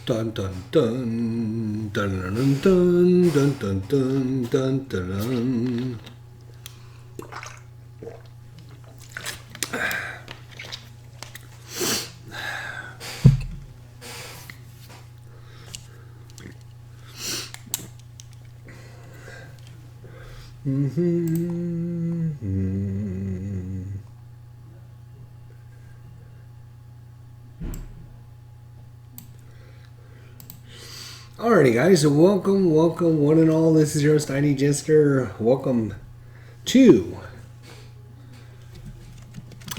Dun dun dun dun dun dun dun dun dun dun dun. Alrighty, guys, welcome, one and all. This is your host, ID Jester. Welcome to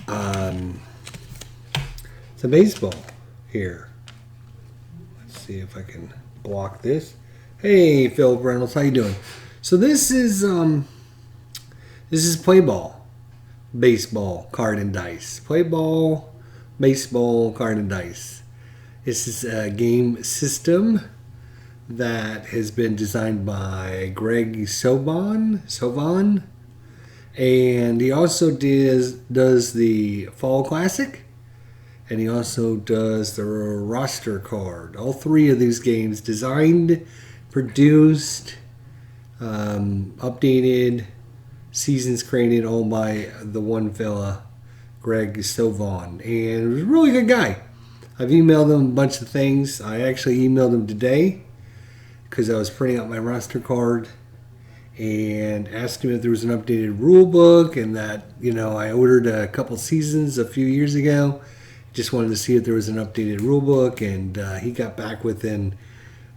the baseball here. Let's see if I can block this. Hey, Philip Reynolds, how you doing? So this is play ball, baseball, card and dice. Play ball, baseball, card and dice. This is a game system that has been designed by Greg Sovan, and he also does the Fall Classic, and he also does the roster card. All three of these games designed, produced, updated, seasons created all by the one fella, Greg Sovan, and he was a really good guy. I've emailed him a bunch of things. I actually emailed him today because I was printing out my roster card and asked him if there was an updated rule book, and that, you know, I ordered a couple seasons a few years ago. Just wanted to see if there was an updated rule book, and he got back within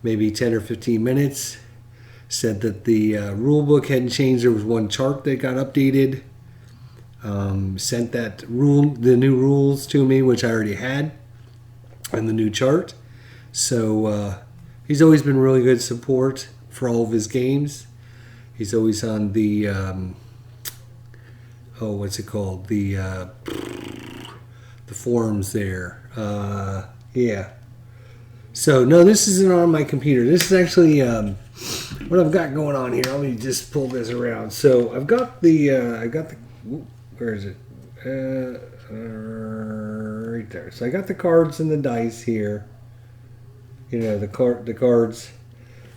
maybe 10 or 15 minutes. Said that the rule book hadn't changed. There was one chart that got updated. Sent the new rules to me, which I already had, and the new chart. So he's always been really good support for all of his games. He's always on the what's it called? The forums there. Yeah. So no, this isn't on my computer. This is actually what I've got going on here. Let me just pull this around. So I've got where is it? Right there. So I got the cards and the dice here. You know, the cards.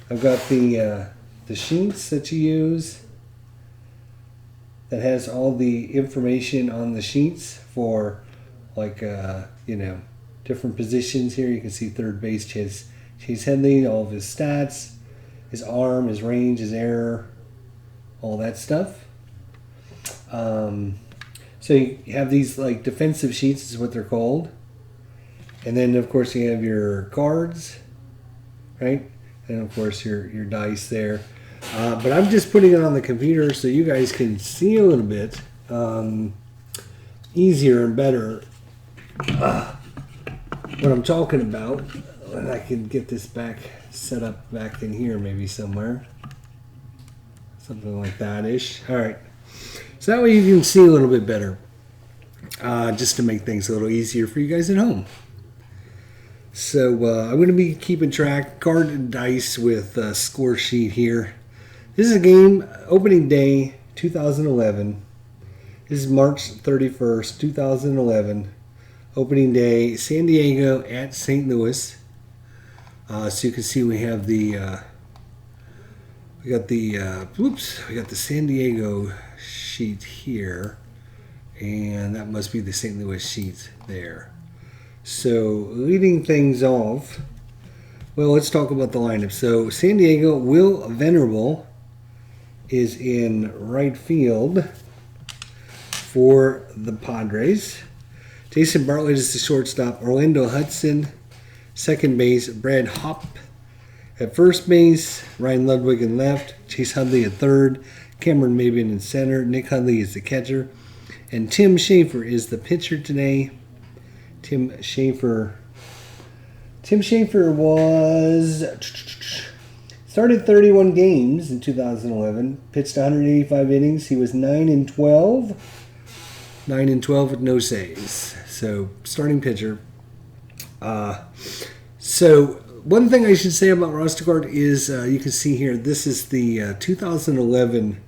I've got the sheets that you use that has all the information on the sheets for, like, you know, different positions here. You can see third base, Chase Headley, all of his stats, his arm, his range, his error, all that stuff. So you have these, like, defensive sheets is what they're called. And then, of course, you have your cards, right? And, of course, your dice there. But I'm just putting it on the computer so you guys can see a little bit easier and better what I'm talking about. And I can get this set up back in here maybe somewhere. Something like that-ish. All right. So that way you can see a little bit better. Just to make things a little easier for you guys at home. So I'm going to be keeping track, card and dice with a score sheet here. This is a game, opening day, 2011. This is March 31st, 2011. Opening day, San Diego at St. Louis. So you can see we have we got the San Diego sheet here, and that must be the St. Louis sheet there. So leading things off, well, let's talk about the lineup. So San Diego, Will Venerable is in right field for the Padres. Jason Bartlett is the shortstop. Orlando Hudson, second base. Brad Hopp at first base. Ryan Ludwig in left. Chase Hudley at third. Cameron Maben in center. Nick Hudley is the catcher. And Tim Schaefer is the pitcher today. Tim Schaefer was started 31 games in 2011. Pitched 185 innings. He was 9-12. 9-12 with no saves. So starting pitcher. So one thing I should say about roster card is you can see here, this is the 2011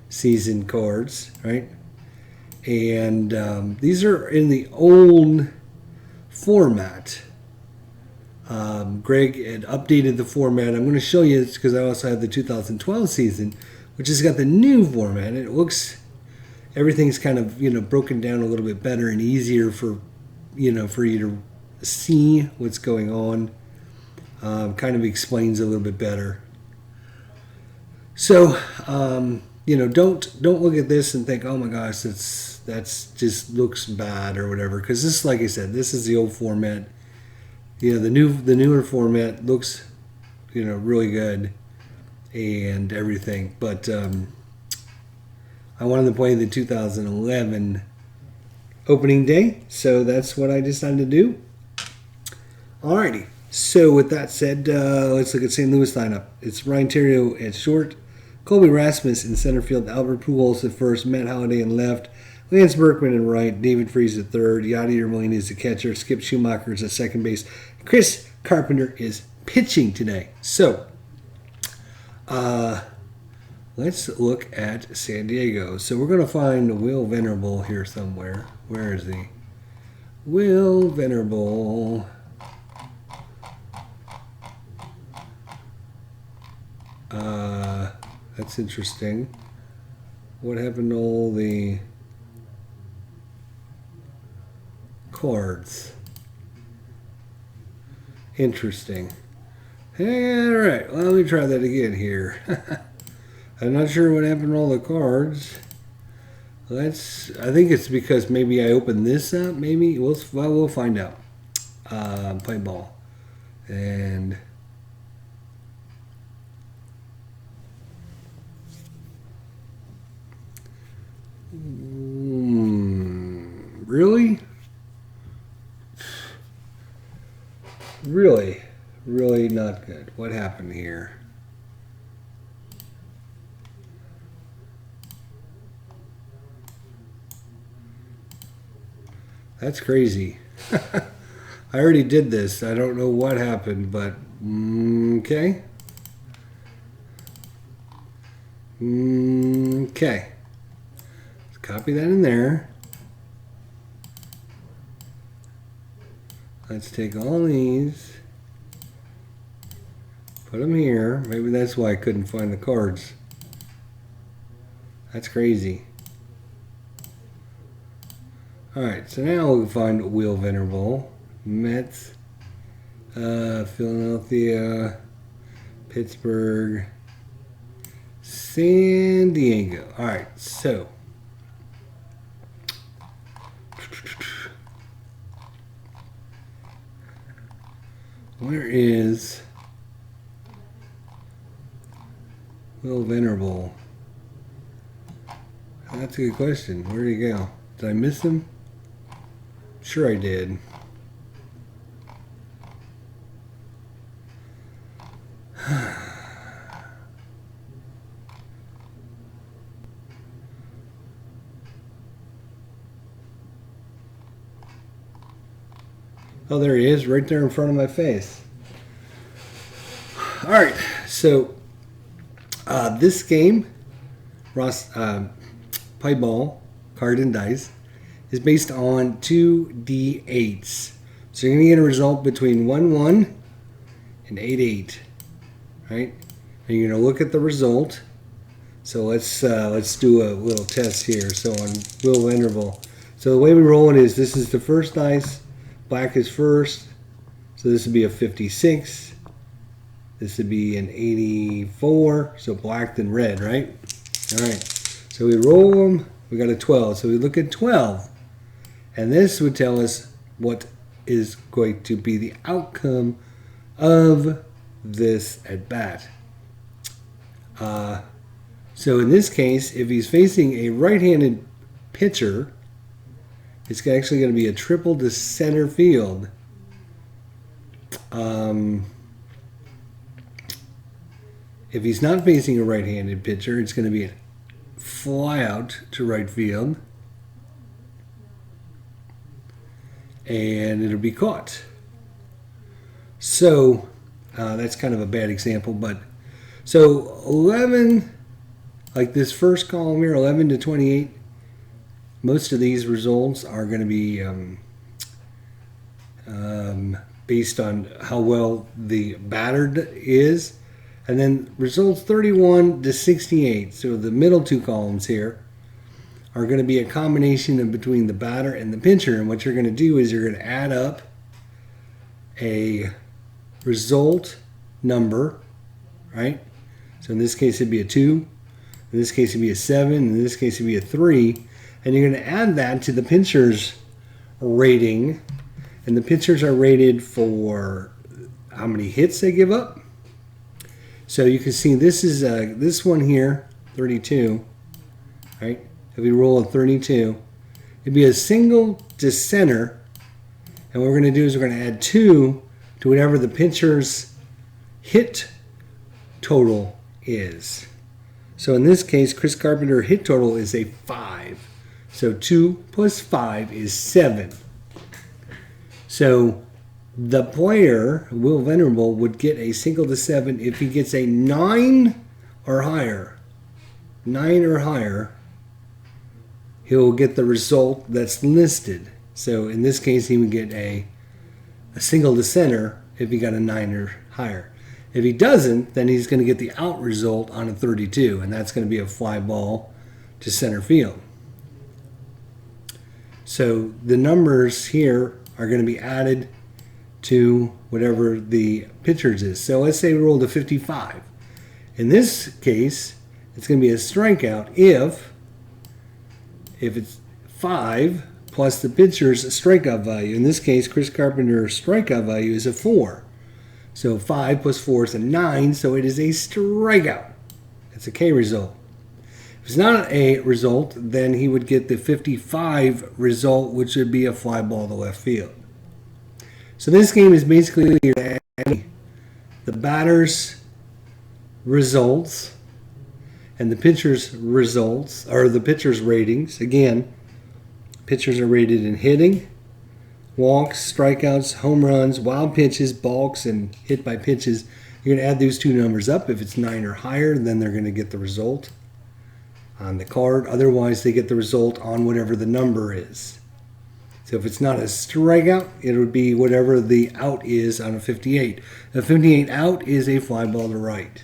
season cards, right? And these are in the old format. Greg had updated the format. I'm going to show you this because I also have the 2012 season, which has got the new format. It looks, everything's kind of, broken down a little bit better and easier for, for you to see what's going on. Kind of explains a little bit better. So, don't look at this and think, oh my gosh, that's just looks bad or whatever. Because this, like I said, this is the old format. The newer format looks, really good and everything. But I wanted to play the 2011 opening day, so that's what I decided to do. Alrighty. So with that said, let's look at St. Louis lineup. It's Ryan Theriot at short, Colby Rasmus in center field, Albert Pujols at first, Matt Holliday in left, Lance Berkman in right, David Freese at third, Yadier Molina is the catcher, Skip Schumacher is at second base, Chris Carpenter is pitching today. So, let's look at San Diego. So we're going to find Will Venable here somewhere. Where is he? Will Venable. That's interesting. What happened to all the cards? Interesting. Hey, all right. Well, let me try that again here. I'm not sure what happened to all the cards. I think it's because maybe I opened this up. Maybe we'll find out. Play ball, and really, really not good. What happened here? That's crazy. I already did this. I don't know what happened, but okay. Okay. Let's copy that in there. Let's take all these, put them here. Maybe that's why I couldn't find the cards. That's crazy. Alright, so now we'll find Will Venable. Mets, Philadelphia, Pittsburgh, San Diego. Alright, so where is Will Venable? That's a good question. Where did he go? Did I miss him? Sure I did. Oh, there he is, right there in front of my face. All right, so this game, PLAYBALL, card and dice, is based on 2d8s. So you're going to get a result between 1-1 and 8-8, right? And you're going to look at the result. So let's do a little test here. So on Will Venable. So the way we roll it is this is the first dice. Black is first. So this would be a 56. This would be an 84. So black then red, right? All right. So we roll them. We got a 12. So we look at 12. And this would tell us what is going to be the outcome of this at bat. So in this case, if he's facing a right-handed pitcher, it's actually going to be a triple to center field. If he's not facing a right-handed pitcher, it's going to be a fly out to right field. And it'll be caught. So that's kind of a bad example, but so 11, like this first column here, 11 to 28, most of these results are going to be based on how well the battered is. And then results 31 to 68, so the middle two columns here, are going to be a combination of between the batter and the pitcher. And what you're going to do is you're going to add up a result number, right? So in this case it'd be a 2, in this case it'd be a 7, in this case it'd be a 3, and you're going to add that to the pitcher's rating, and the pitchers are rated for how many hits they give up. So you can see this is this one here, 32, right? If we roll a 32, it'd be a single to center, and what we're going to do is we're going to add 2 to whatever the pitcher's hit total is. So in this case, Chris Carpenter hit total is a 5. So 2 plus 5 is 7. So the player, Will Venerable, would get a single to 7 if he gets a 9 or higher. 9 or higher, he'll get the result that's listed. So in this case, he would get a single to center if he got a 9 or higher. If he doesn't, then he's going to get the out result on a 32, and that's going to be a fly ball to center field. So the numbers here are going to be added to whatever the pitcher's is. So let's say we rolled a 55. In this case, it's going to be a strikeout if it's 5 plus the pitcher's strikeout value. In this case, Chris Carpenter's strikeout value is a 4. So 5 plus 4 is a 9, so it is a strikeout. It's a K result. If it's not a result, then he would get the 55 result, which would be a fly ball to left field. So this game is basically the batter's results and the pitcher's results, or the pitcher's ratings. Again, pitchers are rated in hitting, walks, strikeouts, home runs, wild pitches, balks, and hit by pitches. You're going to add those two numbers up. If it's 9 or higher, then they're going to get the result on the card. Otherwise, they get the result on whatever the number is. So if it's not a strikeout, it would be whatever the out is on a 58. A 58 out is a fly ball to right.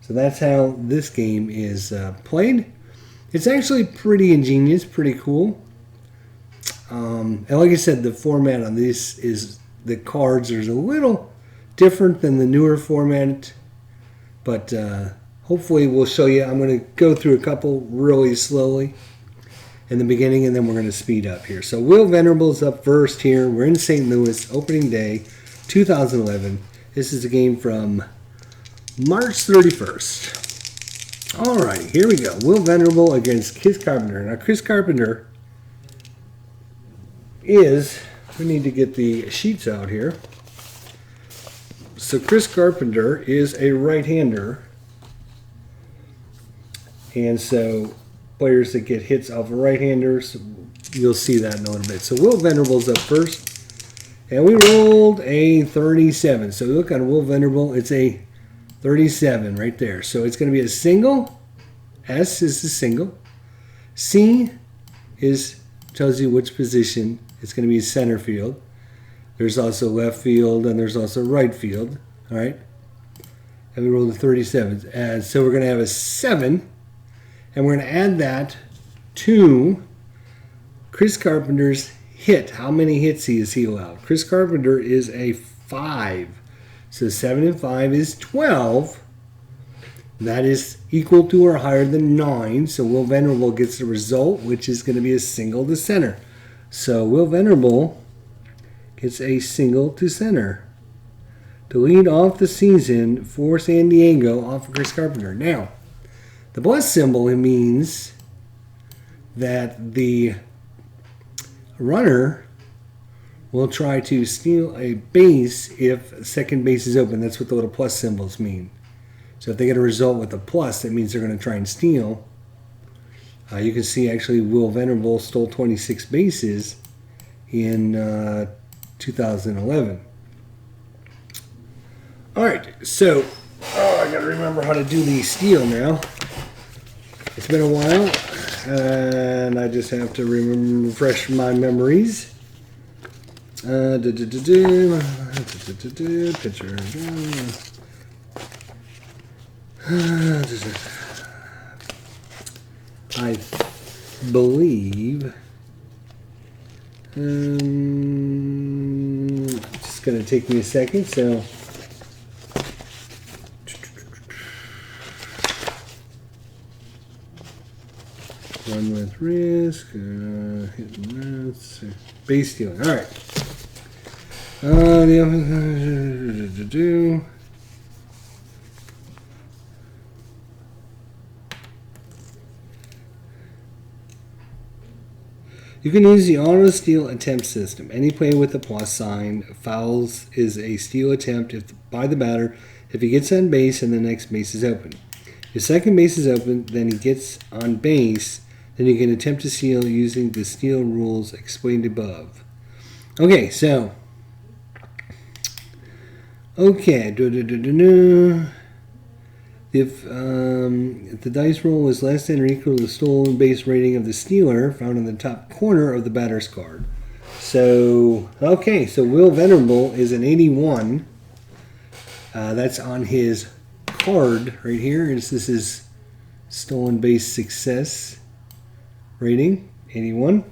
So that's how this game is played. It's actually pretty ingenious, pretty cool. And like I said, the format on this is the cards are a little different than the newer format, but hopefully we'll show you. I'm going to go through a couple really slowly in the beginning, and then we're going to speed up here. So Will Venerable's up first here. We're in St. Louis, opening day, 2011. This is a game from March 31st. All right, here we go. Will Venerable against Chris Carpenter. Now, Chris Carpenter is, we need to get the sheets out here. So Chris Carpenter is a right-hander, and so players that get hits off of right-handers, you'll see that in a little bit. So Will Venerable's up first, and we rolled a 37. So look on Will Venerable, it's a 37 right there. So it's going to be a single. S is the single. C is tells you which position. It's going to be center field. There's also left field, and there's also right field. All right. And we rolled a 37. And so we're going to have a 7. And we're going to add that to Chris Carpenter's hit. How many hits is he allowed? Chris Carpenter is a 5. So 7 and 5 is 12. That is equal to or higher than 9. So Will Venerable gets the result, which is going to be a single to center. So Will Venerable gets a single to center to lead off the season for San Diego off of Chris Carpenter. Now, the plus symbol, it means that the runner will try to steal a base if second base is open. That's what the little plus symbols mean. So if they get a result with a plus, that means they're going to try and steal. You can see actually Will Venerable stole 26 bases in 2011. All right, so I gotta remember how to do the steel now. It's been a while, and I just have to refresh my memories. Picture. I believe. It's going to take me a second, so. Run with risk, hitting this, base stealing. All right. The other to do. You can use the auto steal attempt system. Any play with a plus sign fouls is a steal attempt by the batter if he gets on base and the next base is open. If second base is open, then he gets on base, then you can attempt to steal using the steal rules explained above. Okay, so. Okay. If the dice roll is less than or equal to the stolen base rating of the stealer found in the top corner of the batter's card. So, okay, so Will Venerable is an 81. That's on his card right here. This is his stolen base success rating, 81.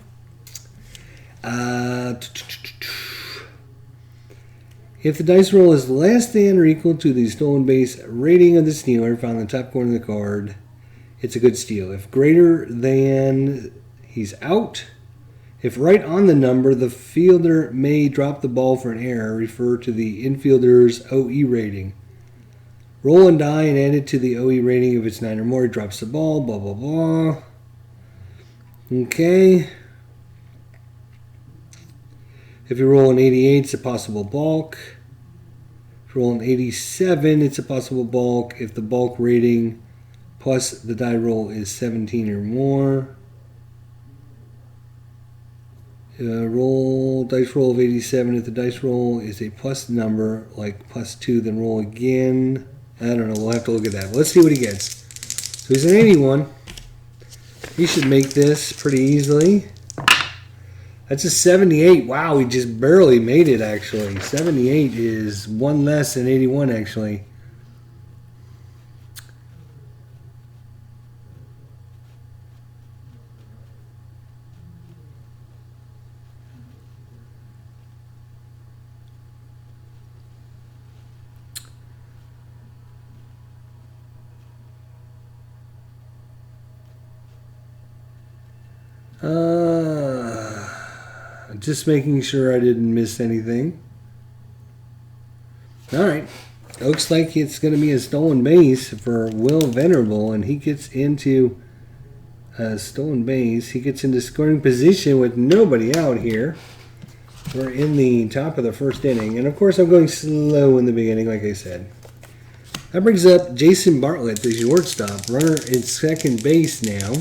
If the dice roll is less than or equal to the stolen base rating of the stealer found in the top corner of the card, it's a good steal. If greater than, he's out. If right on the number, the fielder may drop the ball for an error. Refer to the infielder's OE rating. Roll and die and add it to the OE rating. If it's 9 or more, he drops the ball, blah, blah, blah. Okay. If you roll an 88, it's a possible balk. If you roll an 87, it's a possible balk if the balk rating plus the die roll is 17 or more. Dice roll of 87. If the dice roll is a plus number, like +2, then roll again. I don't know. We'll have to look at that. But let's see what he gets. So he's an 81. He should make this pretty easily. That's a 78. Wow, he just barely made it, actually. 78 is one less than 81, actually. Just making sure I didn't miss anything. All right. Looks like it's going to be a stolen base for Will Venerable, and he gets into a stolen base. He gets into scoring position with nobody out here. We're in the top of the first inning, and of course I'm going slow in the beginning, like I said. That brings up Jason Bartlett, the shortstop, runner in second base now.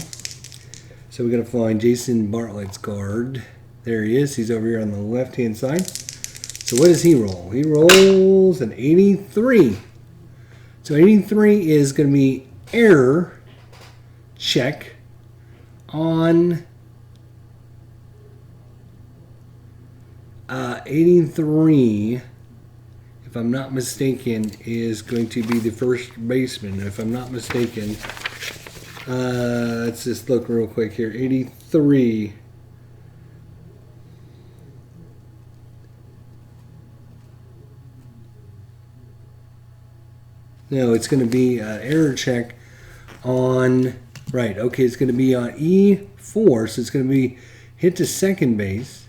So we're going to find Jason Bartlett's card. There he is. He's over here on the left-hand side. So what does he roll? He rolls an 83. So 83 is going to be error check on 83, if I'm not mistaken, is going to be the first baseman. If I'm not mistaken, let's just look real quick here. 83. No, it's going to be an error check on, right, okay, it's going to be on E4, so it's going to be hit to second base,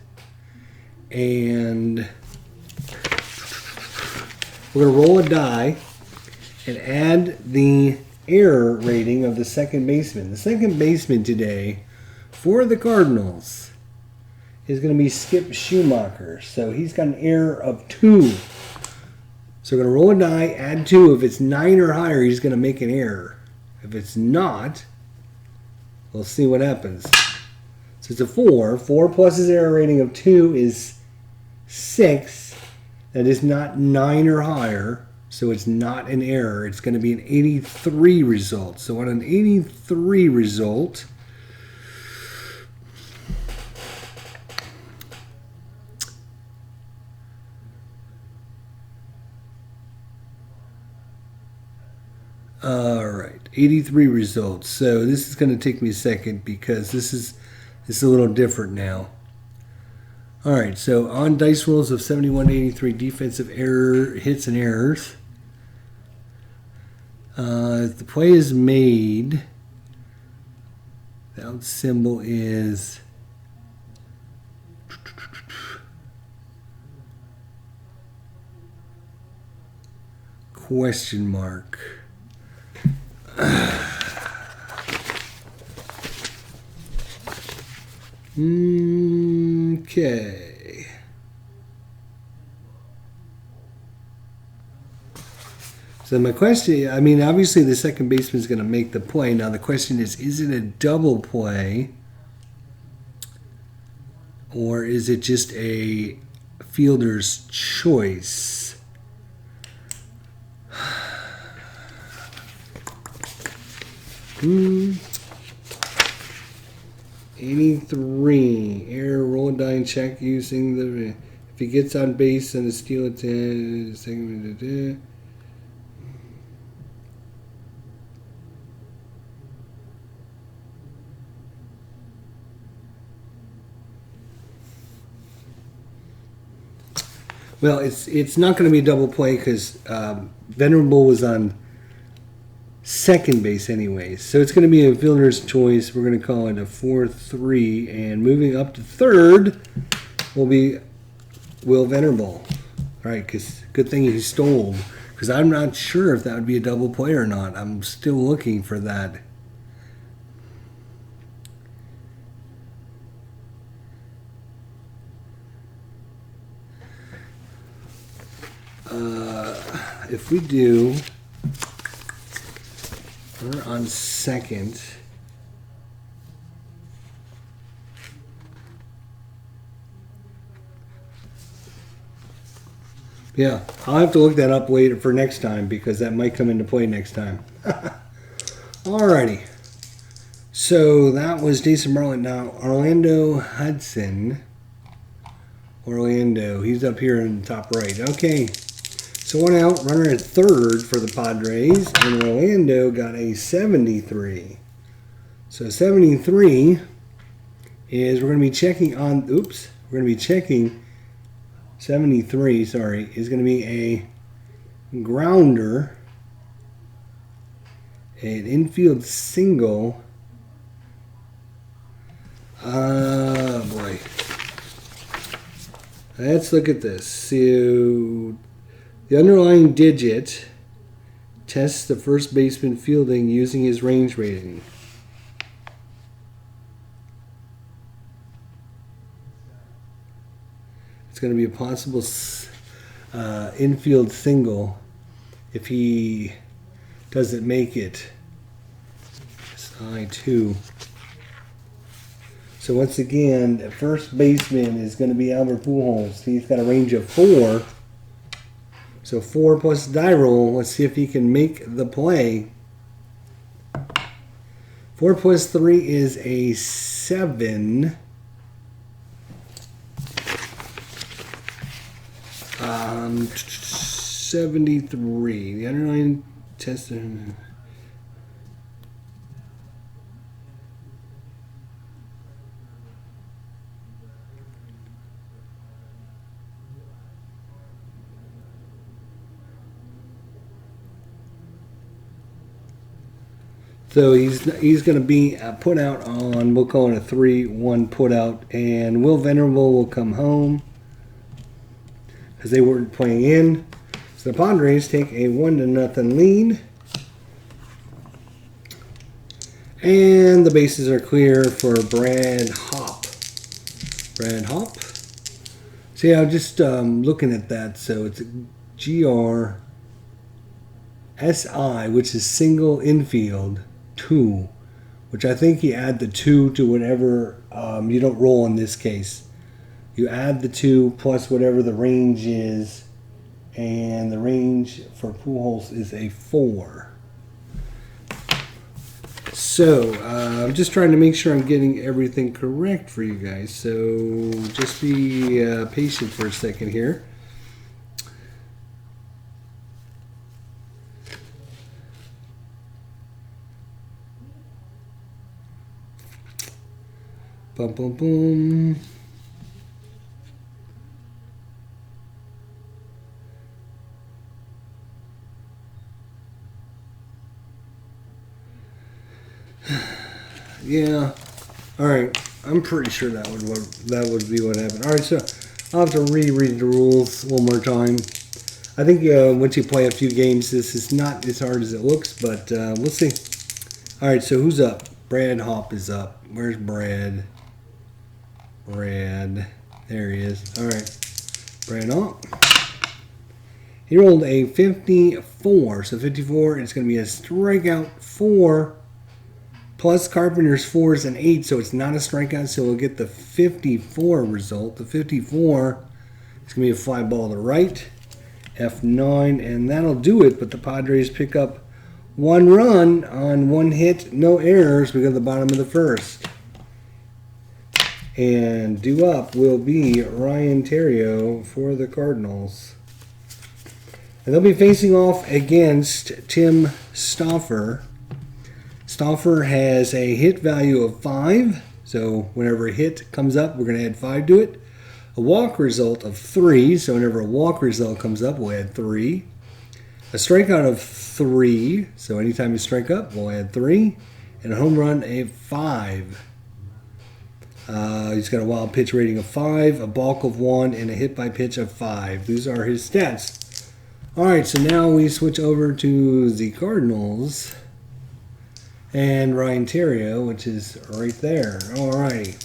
and we're going to roll a die and add the error rating of the second baseman. The second baseman today for the Cardinals is going to be Skip Schumacher, so he's got an error of 2. So we're going to roll a die, add 2. If it's 9 or higher, he's going to make an error. If it's not, we'll see what happens. So it's a 4. 4 plus his error rating of 2 is 6. That is not 9 or higher. So it's not an error. It's going to be an 83 result. So on an 83 result, all right, 83 results. So this is going to take me a second because this is a little different now. All right, so on dice rolls of 71 to 83, defensive error hits and errors. If the play is made, the out symbol is question mark. Okay. So my question, I mean, obviously the second baseman is going to make the play. Now the question is it a double play? Or is it just a fielder's choice? Hmm. 83. Error, roll a die and check using the... If he gets on base and the steal it to... Second... Well, it's not going to be a double play because Venerable was on second base anyways. So it's going to be a fielder's choice. We're going to call it a 4-3. And moving up to third will be Will Venerable. All right, because good thing he stole. Because I'm not sure if that would be a double play or not. I'm still looking for that. If we do, we're on second. Yeah, I'll have to look that up later for next time because that might come into play next time. Alrighty. So that was Jason Bartlett. Now, Orlando Hudson. Orlando, he's up here in the top right. Okay. So one out, runner at third for the Padres, and Orlando got a 73. So 73 is, we're going to be checking on, we're going to be checking 73, sorry, is going to be a grounder, an infield single. Boy. Let's look at this. So the underlying digit tests the first baseman fielding using his range rating. It's going to be a possible infield single if he doesn't make it. It's I2. So once again, the first baseman is going to be Albert Pujols. He's got a range of 4. So 4 plus die roll. Let's see if he can make the play. 4 plus 3 is a 7. 73. The underlying test. So he's going to be put out on, we'll call it a 3-1 put out, and Will Venerable will come home as they weren't playing in. So the Padres take a 1-0 lead. And the bases are clear for Brad Hopp. Brad Hopp. So yeah, I'm just looking at that. So it's GRSI, which is single infield 2, which I think you add the 2 to whatever you don't roll in this case. You add the 2 plus whatever the range is And the range for Pujols is a 4. So, I'm just trying to make sure I'm getting everything correct for you guys. So, just be patient for a second here. Boom, boom, boom. Yeah. All right. I'm pretty sure that would be what happened. All right. So I'll have to reread the rules one more time. I think once you play a few games, this is not as hard as it looks, but we'll see. All right. So who's up? Brad Hopp is up. Where's Brad? Brad. There he is. All right. Brad Hopp. He rolled a 54. So 54 is going to be a strikeout 4. Plus Carpenter's 4s and 8, so it's not a strikeout, so we'll get the 54 result. The 54 is going to be a fly ball to right, F9, and that'll do it. But the Padres pick up 1 run on 1 hit, no errors. We go to the bottom of the first. And due up will be Ryan Theriot for the Cardinals. And they'll be facing off against Tim Stauffer. Stauffer has a hit value of 5, so whenever a hit comes up, we're going to add 5 to it. A walk result of 3, so whenever a walk result comes up, we'll add 3. A strikeout of 3, so anytime you strike up, we'll add 3. And a home run, a 5. He's got a wild pitch rating of 5, a balk of 1, and a hit by pitch of 5. These are his stats. All right, so now we switch over to the Cardinals. And Ryan Theriot, which is right there. Alrighty.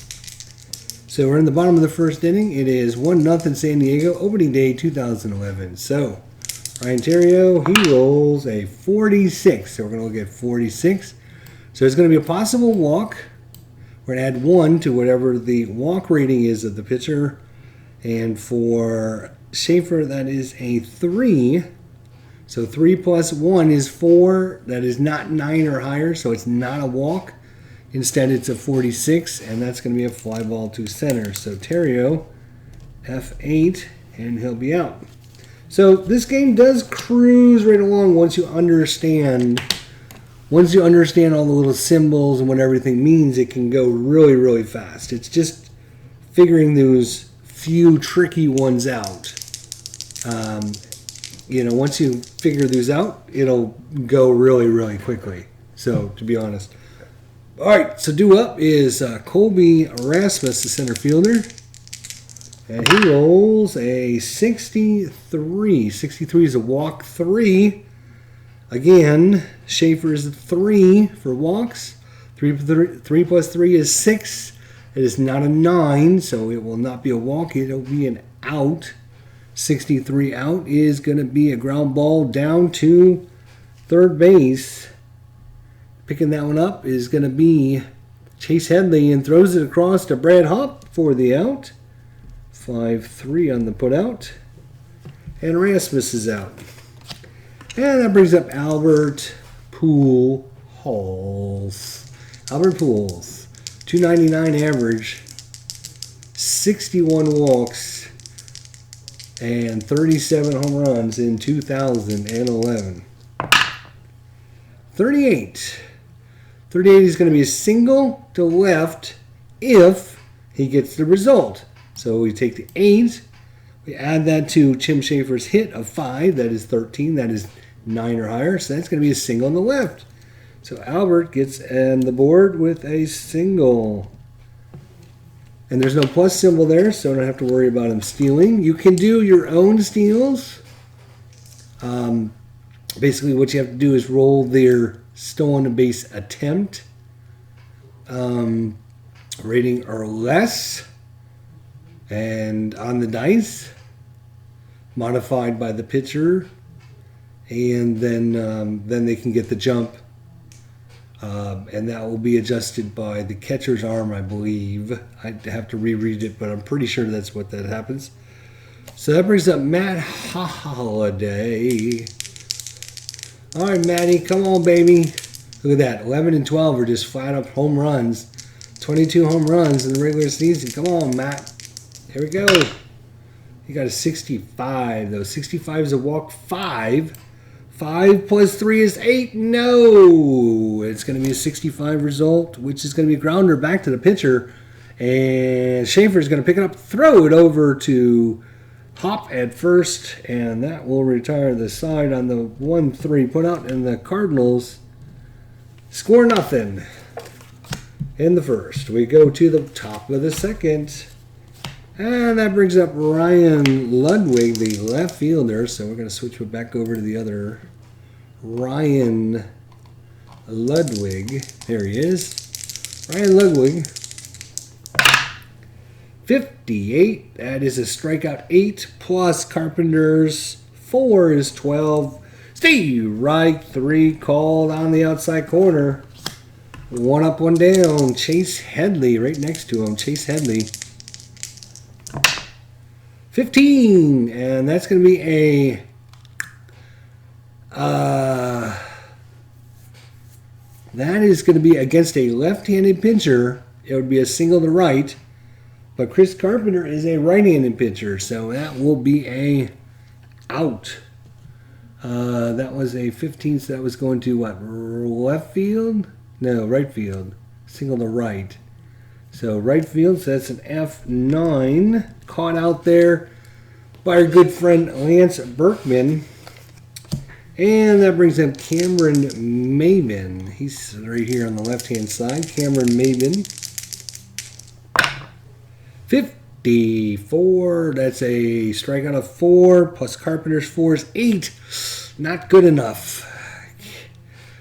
So we're in the bottom of the first inning. It is 1-0 San Diego, opening day 2011. So Ryan Theriot, he rolls a 46. So we're going to look at 46. So it's going to be a possible walk. We're going to add 1 to whatever the walk rating is of the pitcher. And for Schaefer, that is a 3. So 3 plus 1 is 4. That is not 9 or higher, so it's not a walk. Instead, it's a 46, and that's going to be a fly ball to center. So Theriot, F8, and he'll be out. So this game does cruise right along once you understand. Once you understand all the little symbols and what everything means, it can go really, really fast. It's just figuring those few tricky ones out. Once you figure these out, it'll go really, really quickly. So, to be honest. All right, so due up is Colby Rasmus, the center fielder. And he rolls a 63. 63 is a walk 3. Again, Schaefer is a 3 for walks. 3 plus 3 is 6. It is not a 9, so it will not be a walk. It will be an out. 63 out is going to be a ground ball down to third base. Picking that one up is going to be Chase Headley and throws it across to Brad Hopp for the out. 5-3 on the putout. And Rasmus is out. And that brings up Albert Pujols. Albert Pujols. 299 average. 61 walks. And 37 home runs in 2011. 38. 38 is going to be a single to left if he gets the result. So we take the 8. We add that to Tim Schaefer's hit of 5. That is 13. That is 9 or higher. So that's going to be a single on the left. So Albert gets on the board with a single. And there's no plus symbol there, so I don't have to worry about him stealing. You can do your own steals. Basically, what you have to do is roll their stolen base attempt rating or less. And on the dice, modified by the pitcher. And then they can get the jump. And that will be adjusted by the catcher's arm, I believe. I'd have to reread it, but I'm pretty sure that's what that happens. So that brings up Matt Holliday. All right, Matty, come on, baby. Look at that. 11 and 12 are just flat up home runs. 22 home runs in the regular season. Come on, Matt. Here we go. You got a 65, though. 65 is a walk 5. 5 plus 3 is 8. No. It's going to be a 65 result, which is going to be a grounder back to the pitcher. And Schaefer's going to pick it up, throw it over to Hop at first, and that will retire the side on the 1-3 put out, and the Cardinals score nothing in the first. We go to the top of the second, and that brings up Ryan Ludwig, the left fielder. So we're going to switch it back over to the other Ryan Ludwig. There he is. Ryan Ludwig. 58. That is a strikeout. 8 plus Carpenter's 4 is 12. Steve Reich, 3 called on the outside corner. 1 up, 1 down. Chase Headley right next to him. Chase Headley. 15. And that's going to be a that is going to be against a left-handed pitcher. It would be a single to right. But Chris Carpenter is a right-handed pitcher, so that will be a out. That was a 15, so that was going to what? Left field? No, right field. Single to right. So right field, so that's an F9. Caught out there by our good friend Lance Berkman. And that brings up Cameron Maven. He's right here on the left-hand side. Cameron Maven. 54. That's a strikeout of 4 plus Carpenter's 4 is 8. Not good enough.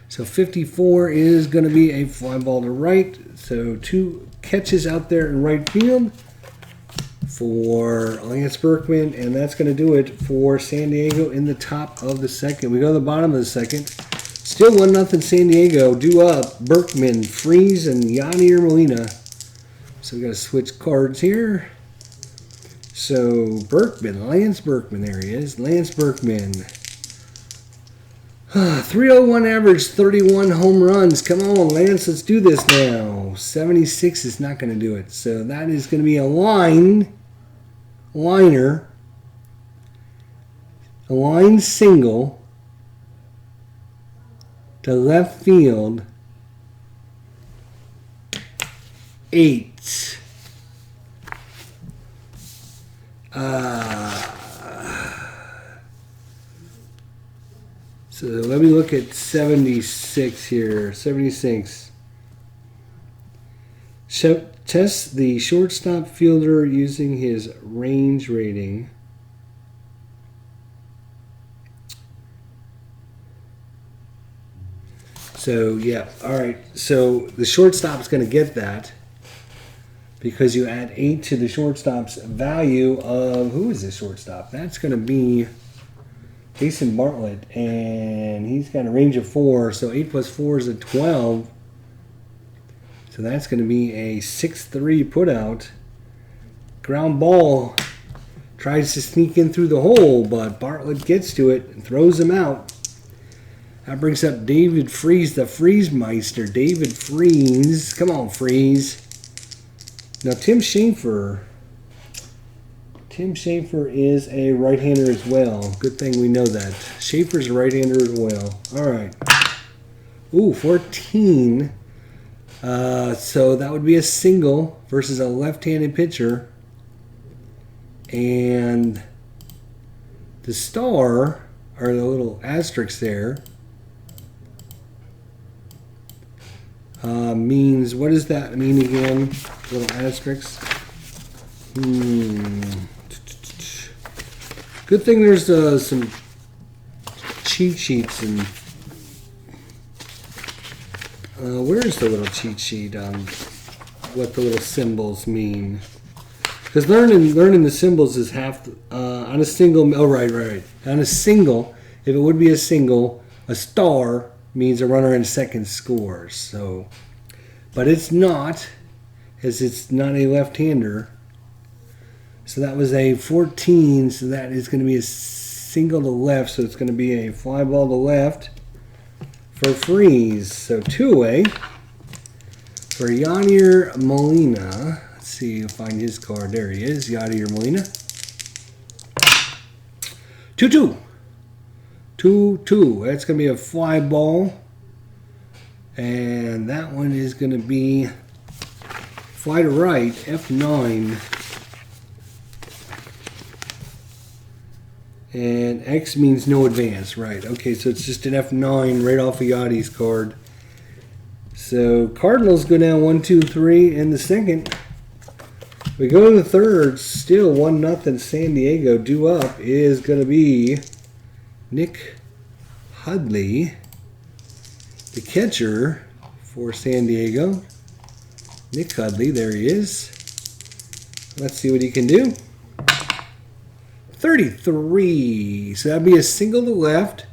So 54 is going to be a fly ball to right. So 2 catches out there in right field for Lance Berkman, and that's going to do it for San Diego in the top of the second. We go to the bottom of the second. Still 1-0 San Diego. Due up Berkman, Freeze, and Yadier Molina. So we got to switch cards here. So Berkman, Lance Berkman, there he is. Lance Berkman. 301 average, 31 home runs. Come on, Lance, let's do this now. 76 is not going to do it. So that is going to be a liner. A line single to left field. 8. So let me look at 76 here. 76. Test the shortstop fielder using his range rating. So, yeah. All right. So the shortstop's going to get that because you add 8 to the shortstop's value of, who is this shortstop? That's going to be Jason Bartlett, and he's got a range of 4, so 8 plus 4 is a 12. So that's going to be a 6-3 putout. Ground ball tries to sneak in through the hole, but Bartlett gets to it and throws him out. That brings up David Freeze, the Freeze Meister. David Freeze. Come on, Freeze. Now, Tim Schaefer is a right-hander as well. Good thing we know that. Schaefer's a right-hander as well. All right. Ooh, 14. So that would be a single versus a left-handed pitcher. And the star, or the little asterisk there, means, what does that mean again? Little asterisk. Good thing there's some cheat sheets, and where's the little cheat sheet on what the little symbols mean? Because learning the symbols is half on a single. Oh, right. On a single, if it would be a single, a star means a runner in second scores. So, but it's not, as it's not a left-hander. So that was a 14. So that is going to be a single to left. So it's going to be a fly ball to left for Freeze. So 2 away for Yadier Molina. Let's see if I find his card. There he is, Yadier Molina. 2-2. 2-2. That's going to be a fly ball. And that one is going to be fly to right, F9. And X means no advance, right. Okay, so it's just an F9 right off of Yachty's card. So Cardinals go down 1-2-3 in the second. We go to the third, still 1-0 San Diego. Due up is going to be Nick Hudley, the catcher for San Diego. Nick Hudley, there he is. Let's see what he can do. 33. So that'd be a single to left.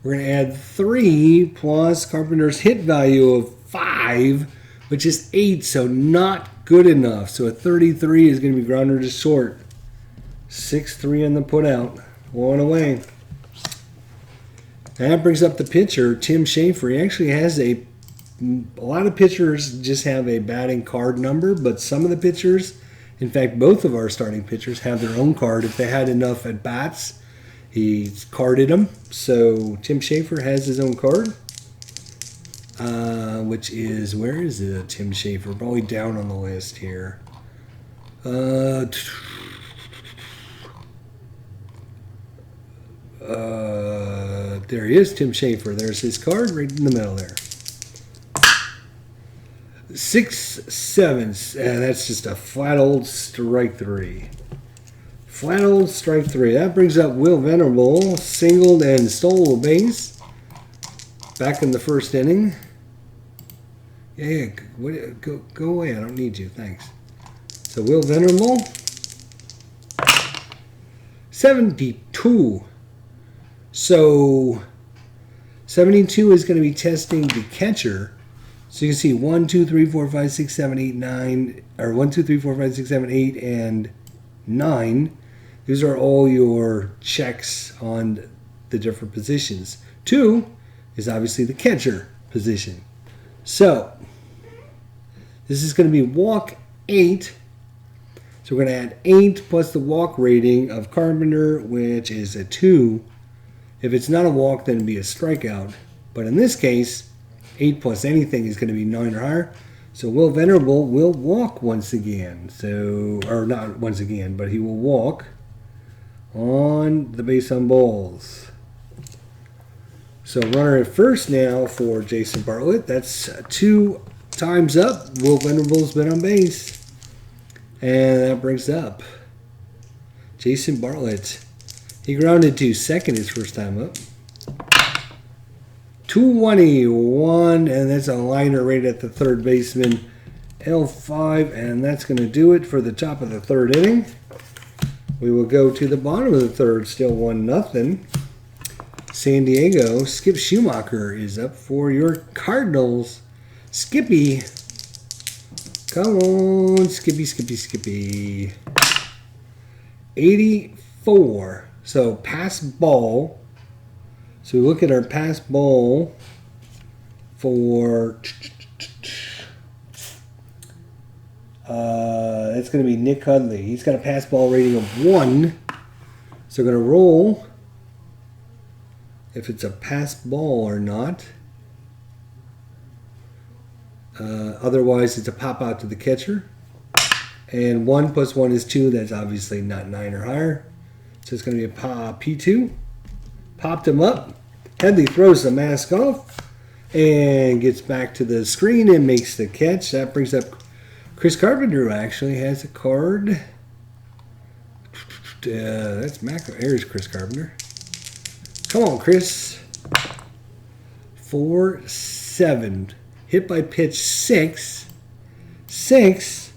We're going to add 3 plus Carpenter's hit value of 5, which is 8, so not good enough. So a 33 is going to be grounder to short. 6-3 on the put out. 1 away. And that brings up the pitcher, Tim Schaefer. He actually has a lot of pitchers just have a batting card number, but some of the pitchers, in fact, both of our starting pitchers have their own card. If they had enough at bats, he carded them. So Tim Schaefer has his own card, which is, where is it, Tim Schaefer? Probably down on the list here. There he is, Tim Schaefer. There's his card right in the middle there. 6-7, and that's just a flat old strike 3. Flat old strike 3. That brings up Will Venable, singled and stole a base back in the first inning. Yeah, go away. I don't need you. Thanks. So Will Venable, 72. So 72 is going to be testing the catcher. So you can see 1, 2, 3, 4, 5, 6, 7, 8, 9, or 1, 2, 3, 4, 5, 6, 7, 8, and 9. These are all your checks on the different positions. 2 is obviously the catcher position. So this is going to be walk 8. So we're going to add 8 plus the walk rating of Carpenter, which is a 2. If it's not a walk, then it'd be a strikeout. But in this case, 8 plus anything is going to be 9 or higher. So Will Venerable will walk once again. So, or not once again, but he will walk on the base on balls. So runner at first now for Jason Bartlett. That's 2 times up. Will Venerable's been on base. And that brings up Jason Bartlett. He grounded to second his first time up. 221, and that's a liner right at the third baseman, L5, and that's going to do it for the top of the third inning. We will go to the bottom of the third, still 1-0. San Diego, Skip Schumacher is up for your Cardinals. Skippy. Come on, Skippy, Skippy, Skippy. 84. So pass ball. So we look at our pass ball for it's going to be Nick Hudley. He's got a pass ball rating of 1. So we're going to roll if it's a pass ball or not. Otherwise, it's a pop out to the catcher. And 1 plus 1 is 2. That's obviously not 9 or higher. So it's going to be a P2. Popped him up. Headley throws the mask off and gets back to the screen and makes the catch. That brings up Chris Carpenter, who actually has a card. That's Mac. Here's Chris Carpenter. Come on, Chris. 4-7. Hit by pitch 6. 6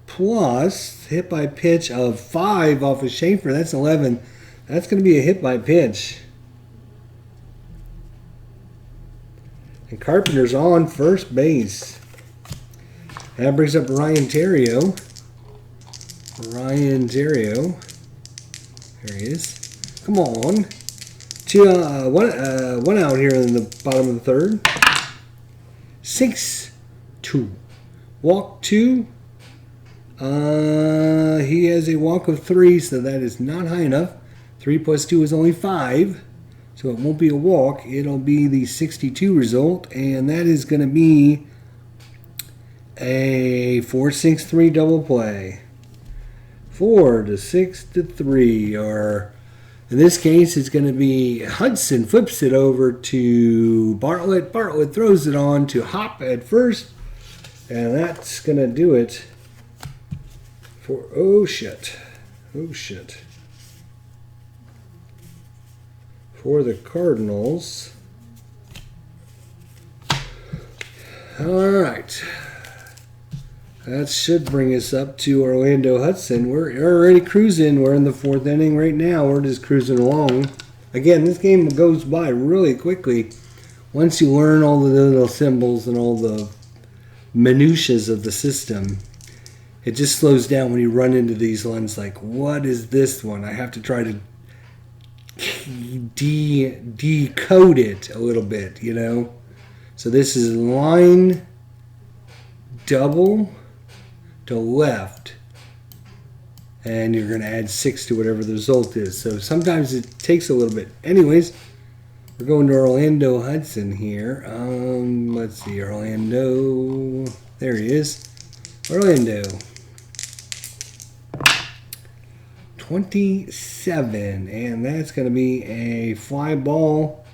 plus hit by pitch of 5 off of Schaefer. That's 11. That's going to be a hit by pitch. And Carpenter's on first base. That brings up Ryan Terrio. Ryan Zerio. There he is. Come on. One out here in the bottom of the third. 6-2. Walk 2. He has a walk of 3, so that is not high enough. 3 plus 2 is only 5. So it won't be a walk. It'll be the 62 result. And that is going to be a 4-6-3 double play. 4 to 6 to 3. Or in this case, it's going to be Hudson flips it over to Bartlett. Bartlett throws it on to Hop at first. And that's going to do it for, oh shit, for the Cardinals. All right. That should bring us up to Orlando Hudson. We're already cruising. We're in the 4th inning right now. We're just cruising along. Again, this game goes by really quickly once you learn all the little symbols and all the minutiae of the system. It just slows down when you run into these ones like, what is this one? I have to try to decode it a little bit, you know. So this is line double to left, and you're going to add 6 to whatever the result is. So sometimes it takes a little bit. Anyways, we're going to Orlando Hudson here. Let's see, Orlando. There he is. Orlando. 27, and that's going to be a fly ball,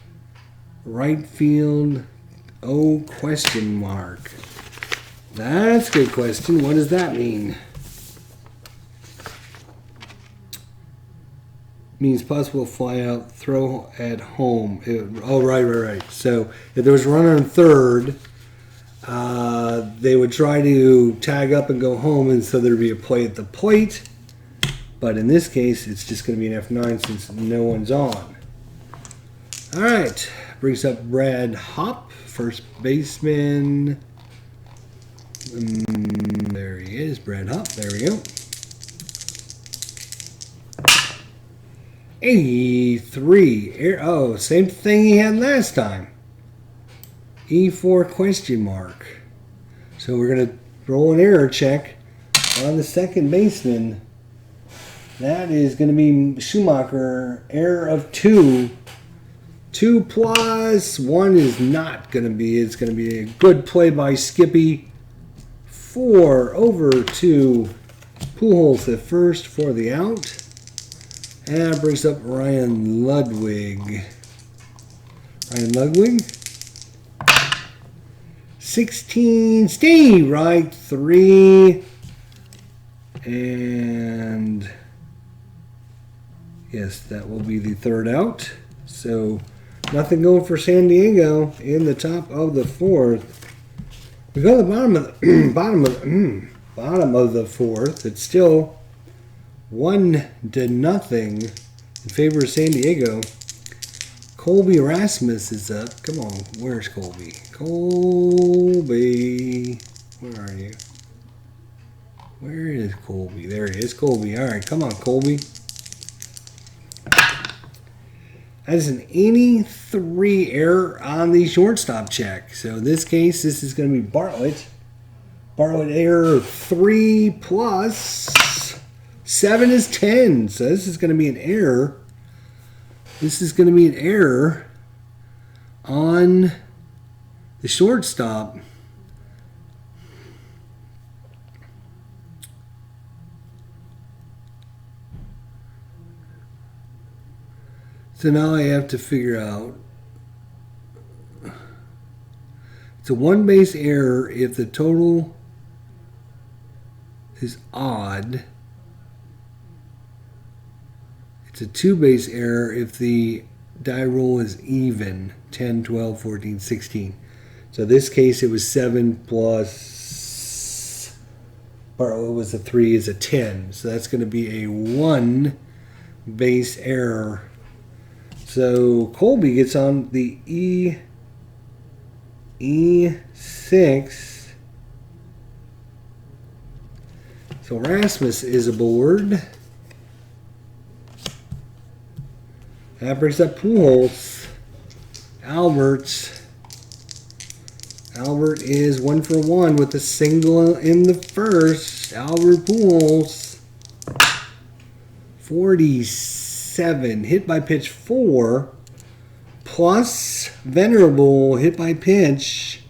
right field, oh, question mark. That's a good question. What does that mean? Means possible fly out, throw at home. Right. So if there was a runner in third, they would try to tag up and go home, and so there'd be a play at the plate. But in this case, it's just going to be an F9 since no one's on. All right. Brings up Brad Hop, first baseman. There he is, Brad Hop. There we go. 83. Oh, same thing he had last time. E4 question mark. So we're going to roll an error check on the second baseman. That is going to be Schumacher, error of 2. 2 plus 1 is not going to be. It's going to be a good play by Skippy. 4 over to Pujols at first for the out. And brings up Ryan Ludwig. 16, stay right, 3. And yes, that will be the third out. So nothing going for San Diego in the top of the 4th. We go to the bottom of the 4th. It's still 1-0 in favor of San Diego. Colby Rasmus is up. Come on, where's Colby? Colby, where are you? Where is Colby? There he is, Colby. All right, come on, Colby. That is an 83 error on the shortstop check. So in this case, this is going to be Bartlett. Bartlett error 3 plus 7 is 10. So this is going to be an error. This is going to be an error on the shortstop. So now I have to figure out. It's a 1 base error if the total is odd. It's a 2 base error if the die roll is even. 10, 12, 14, 16. So this case it was 7 plus, or it was a 3 is a 10. So that's going to be a 1 base error. So Colby gets on the E6. So So Rasmus is aboard. That brings up Pujols. Albert is 1 for 1 with a single in the first. Albert Pujols. 47. Hit by pitch 4. Plus Venerable hit by pitch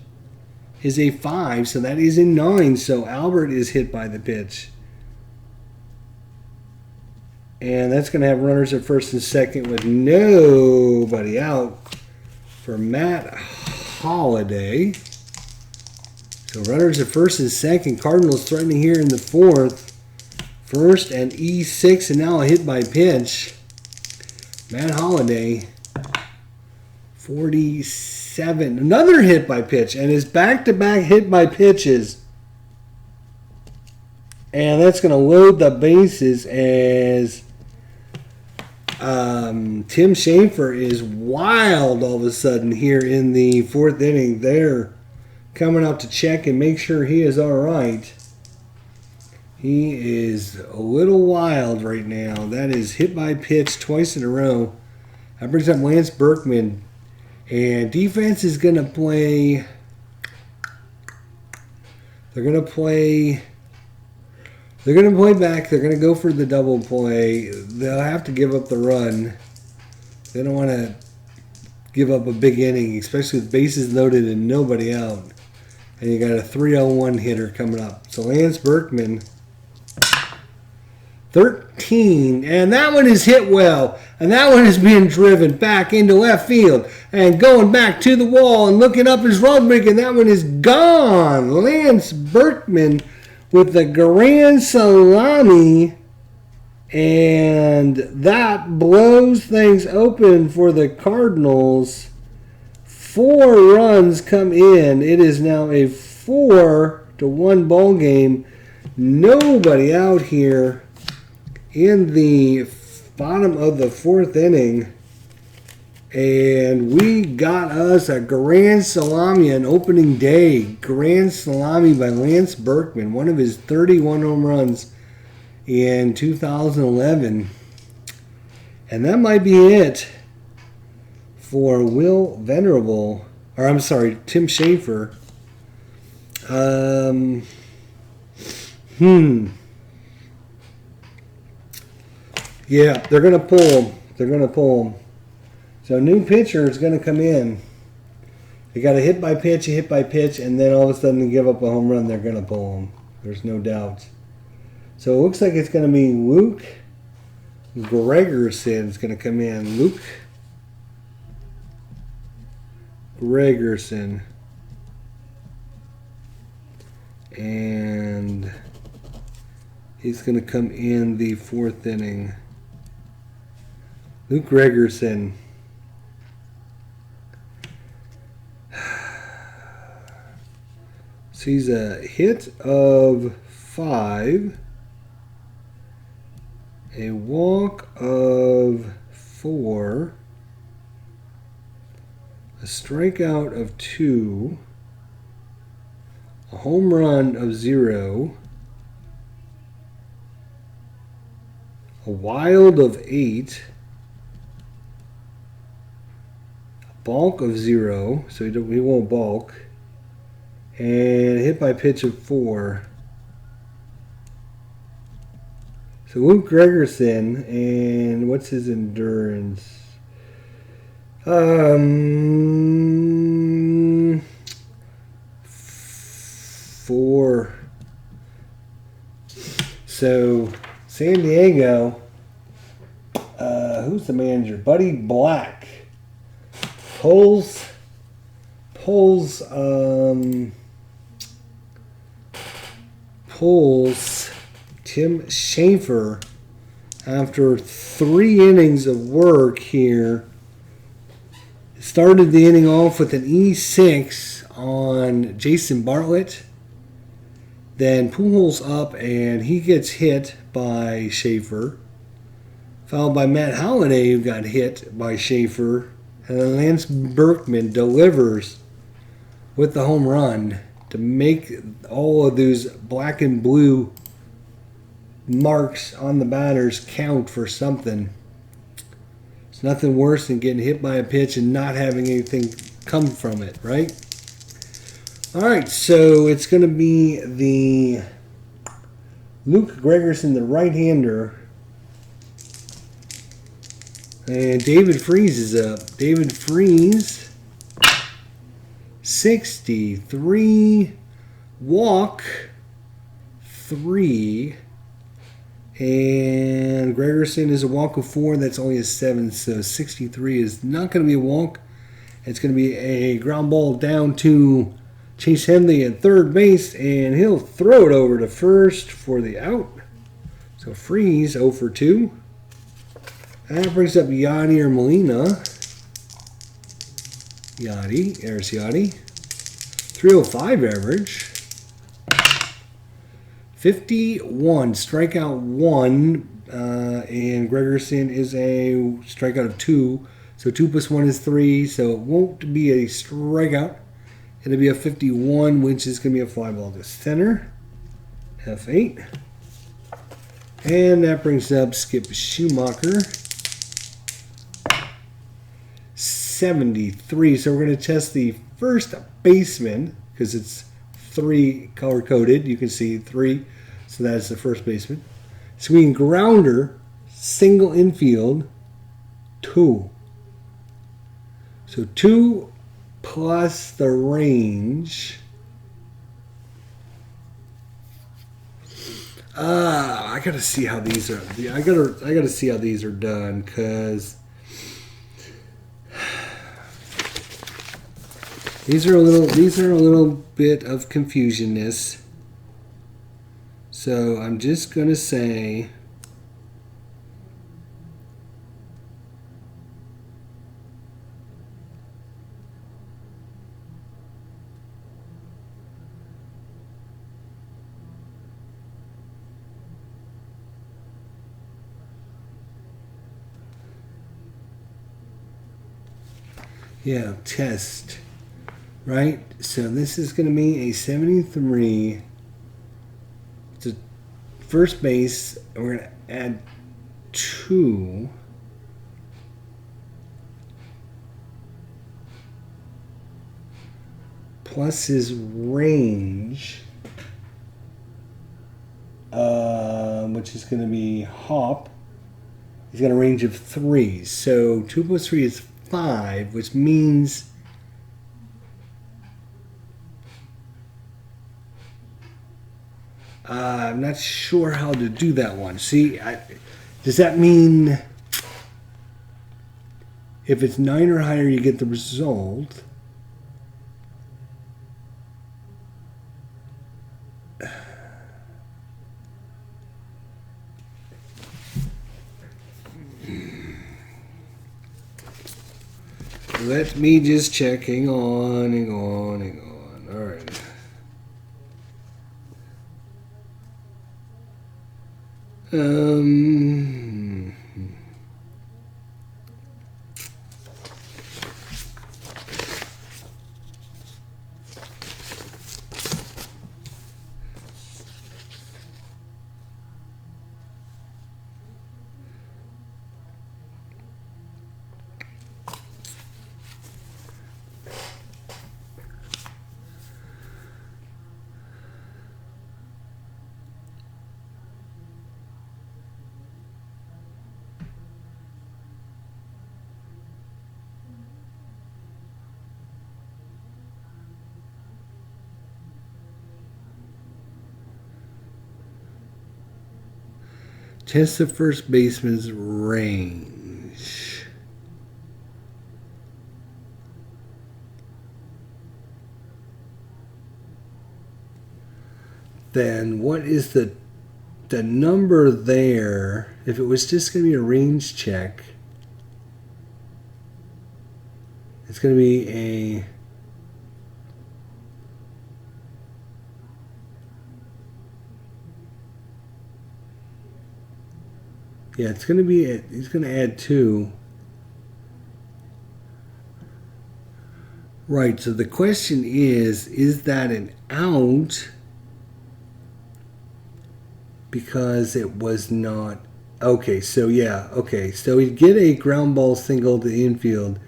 is a 5. So that is a 9. So Albert is hit by the pitch. And that's going to have runners at first and second with nobody out for Matt Holliday. So runners at first and second. Cardinals threatening here in the fourth. First and E6, and now a hit by pitch. Matt Holliday, 47. Another hit by pitch, and his back-to-back hit by pitches. And that's going to load the bases as Tim Schaefer is wild all of a sudden here in the fourth inning. They're coming out to check and make sure he is all right. He is a little wild right now. That is hit by pitch twice in a row. That brings up Lance Berkman. And defense is going to play. They're going to play back. They're going to go for the double play. They'll have to give up the run. They don't want to give up a big inning, especially with bases loaded and nobody out. And you got a 3-0-1 hitter coming up. So Lance Berkman, 13. And that one is hit well. And that one is being driven back into left field. And going back to the wall and looking up his Rodriguez. And that one is gone. Lance Berkman with the grand salami, and that blows things open for the Cardinals. 4 runs come in. It is now a 4-1 ball game. Nobody out here in the bottom of the fourth inning. And we got us a grand salami on opening day. Grand salami by Lance Berkman. One of his 31 home runs in 2011. And that might be it for Will Venerable. Or I'm sorry, Tim Schaefer. Yeah, they're going to pull him. They're going to pull him. So a new pitcher is going to come in. They got a hit by pitch, and then all of a sudden they give up a home run. They're going to pull him. There's no doubt. So it looks like it's going to be Luke Gregerson is going to come in. Luke Gregerson. And he's going to come in the fourth inning. Luke Gregerson. So he's a hit of 5, a walk of 4, a strikeout of 2, a home run of 0, a wild of 8, a balk of 0, so he won't balk. And hit by pitch of 4. So Luke Gregerson, and what's his endurance? 4. So San Diego, who's the manager? Buddy Black. Pulls Tim Schaefer after 3 innings of work here. Started the inning off with an E6 on Jason Bartlett. Then Pujols up and he gets hit by Schaefer. Followed by Matt Holliday, who got hit by Schaefer. And then Lance Berkman delivers with the home run to make all of those black and blue marks on the batters count for something. It's nothing worse than getting hit by a pitch and not having anything come from it, right? All right, so it's going to be the Luke Gregerson, the right-hander. And David Freese is up. David Freese, 63, walk, 3. And Gregerson is a walk of 4. That's only a 7, so 63 is not going to be a walk. It's going to be a ground ball down to Chase Henley at third base, and he'll throw it over to first for the out. So Freese 0 for 2. That brings up Yadi or Molina. Yadi, there's Yadi. 305 average. 51, strikeout 1, and Gregerson is a strikeout of 2. So 2 plus 1 is 3, so it won't be a strikeout. It'll be a 51, which is going to be a fly ball to center. F8. And that brings up Skip Schumacher. 73. So we're going to test the first baseman because it's 3 color coded. You can see 3. So that's the first baseman. Swinging grounder, single infield, 2. So 2 plus the range. I gotta see how these are. I gotta see how these are done because these are a little bit of confusionness. So I'm just gonna say test, right? So this is going to be a 73. It's a first base. We're going to add 2. Plus his range, which is going to be hop. He's got a range of 3. So 2 plus 3 is 5, which means I'm not sure how to do that one. See, does that mean if it's 9 or higher, you get the result? Let me just check. Hang on. All right. Test the first baseman's range. Then what is the number there? If it was just going to be a range check, it's going to be a it's going to be he's going to add 2. Right, so the question is that an out? because it was not. Okay, so yeah, okay, so he'd get a ground ball single to the infield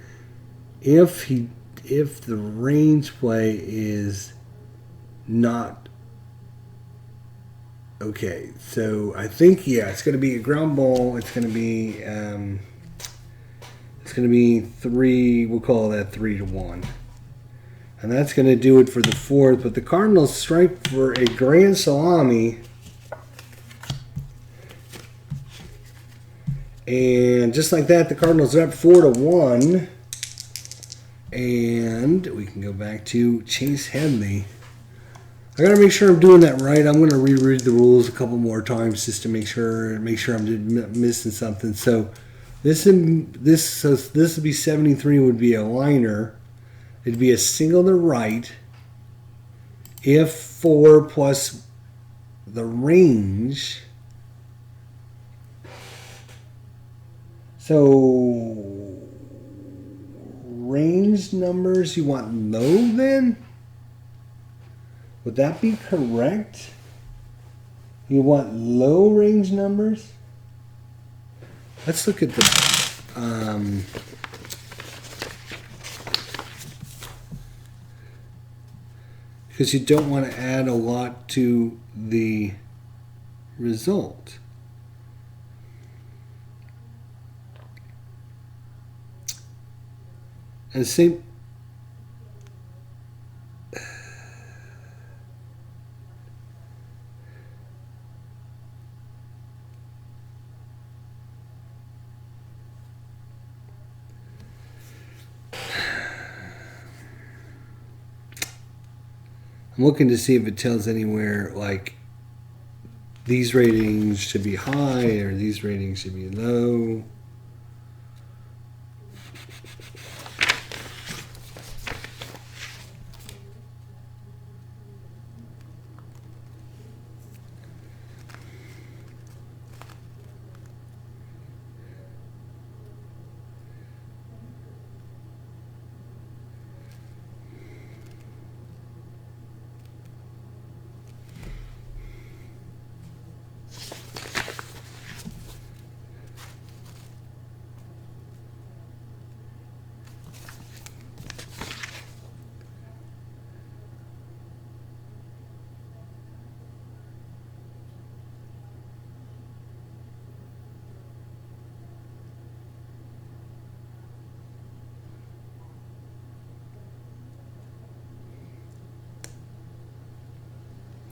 if the range play is not. Okay, so I think yeah, it's going to be a ground ball. It's going to be 3. We'll call that 3-1, and that's going to do it for the fourth. But the Cardinals strike for a grand salami, and just like that, the Cardinals are up 4-1. And we can go back to Chase Headley. I gotta make sure I'm doing that right. I'm gonna reread the rules a couple more times just to make sure I'm missing something. So this would be 73 would be a liner. It'd be a single to right if 4 plus the range. So range numbers you want low then? Would that be correct? You want low range numbers? Let's look at the because you don't want to add a lot to the result. And same. I'm looking to see if it tells anywhere like these ratings should be high or these ratings should be low.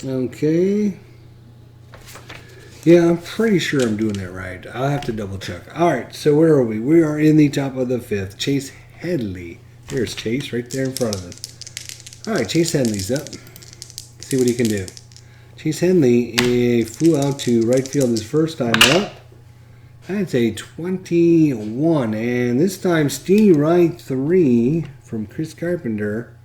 Okay. Yeah, I'm pretty sure I'm doing that right. I'll have to double check. All right, so where are we? We are in the top of the fifth. Chase Headley. There's Chase right there in front of us. All right, Chase Headley's up. Let's see what he can do. Chase Headley flew out to right field his first time up. That's a 21. And this time, Steve Wright 3 from Chris Carpenter.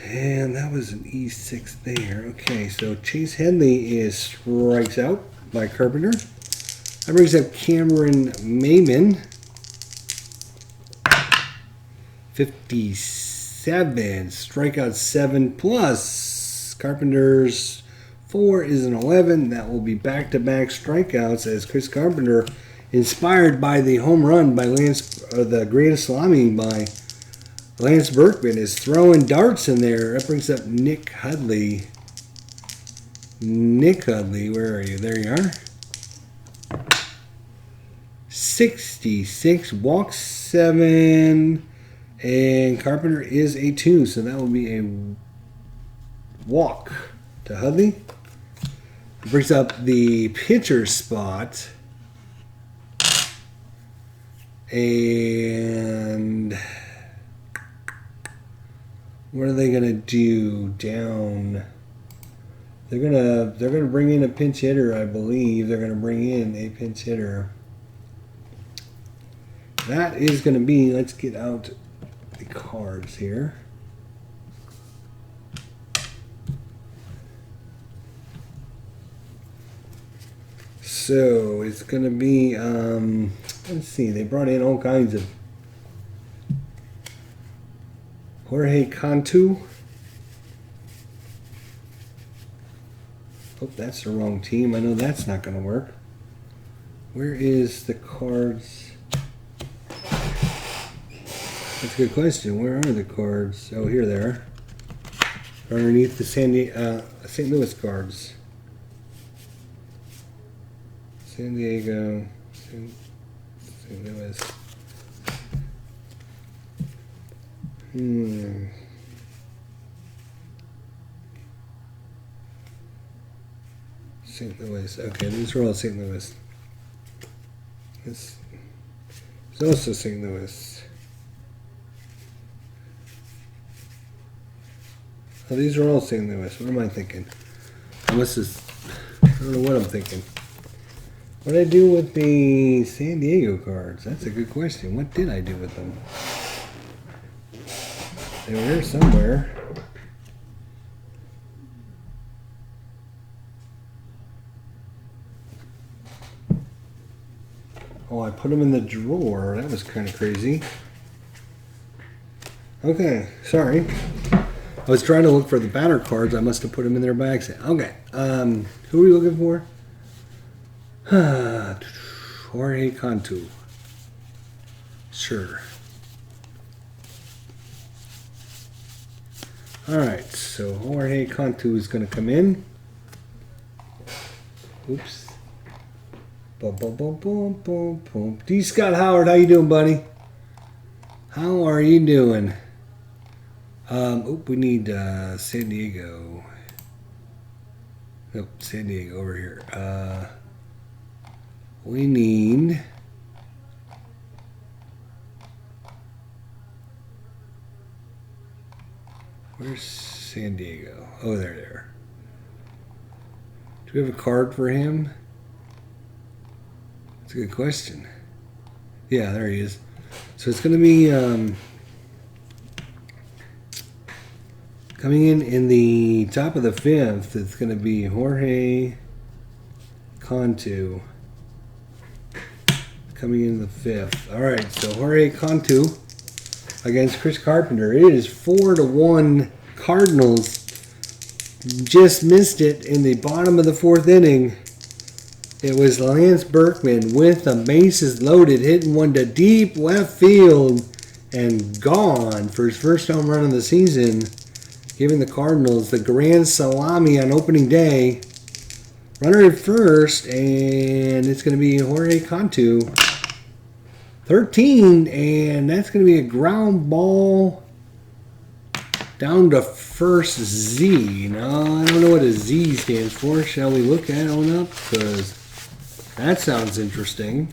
And that was an E6 there. Okay, so Chase Headley strikes out by Carpenter. That brings up Cameron Maimon. 57. Strikeout 7 plus. Carpenter's 4 is an 11. That will be back-to-back strikeouts as Chris Carpenter, inspired by the home run by the grand salami by Lance Berkman, is throwing darts in there. That brings up Nick Hudley. Nick Hudley, where are you? There you are. 66, walks 7, and Carpenter is a 2, so that will be a walk to Hudley. It brings up the pitcher spot. And what are they gonna do down? They're gonna bring in a pinch hitter, I believe. They're gonna bring in a pinch hitter. That is gonna be. Let's get out the cards here. So it's gonna be. Let's see. They brought in all kinds of. Jorge Cantu. Oh, that's the wrong team. I know that's not going to work. Where is the cards? That's a good question. Where are the cards? Oh, here they are. Underneath the St. Louis cards. San Diego, St. Louis. St. Louis. Okay, these are all St. Louis. This is also St. Louis. Oh, these are all St. Louis. What am I thinking? I don't know what I'm thinking. What did I do with the San Diego cards? That's a good question. What did I do with them? They were here somewhere. Oh, I put them in the drawer. That was kind of crazy. Okay, sorry. I was trying to look for the batter cards. I must have put them in there by accident. Okay, who are we looking for? Jorge Cantu. Sure. Alright, so Jorge Cantu is going to come in. Oops. Boom, boom, boom, boom, boom, boom. D. Scott Howard, how you doing, buddy? How are you doing? We need San Diego. Nope, San Diego over here. We need... Where's San Diego? Oh, there. Do we have a card for him? That's a good question. Yeah, there he is. So it's going to be coming in the top of the fifth. It's going to be Jorge Cantu. Coming in the fifth. All right, so Jorge Cantu against Chris Carpenter. It is 4-1 Cardinals. Just missed it in the bottom of the fourth inning. It was Lance Berkman with the bases loaded, hitting one to deep left field and gone for his first home run of the season, giving the Cardinals the grand salami on opening day. Runner at first, and it's going to be Jorge Cantu. 13, and that's going to be a ground ball down to first Z. Now, I don't know what a Z stands for. Shall we look that one up? Because that sounds interesting.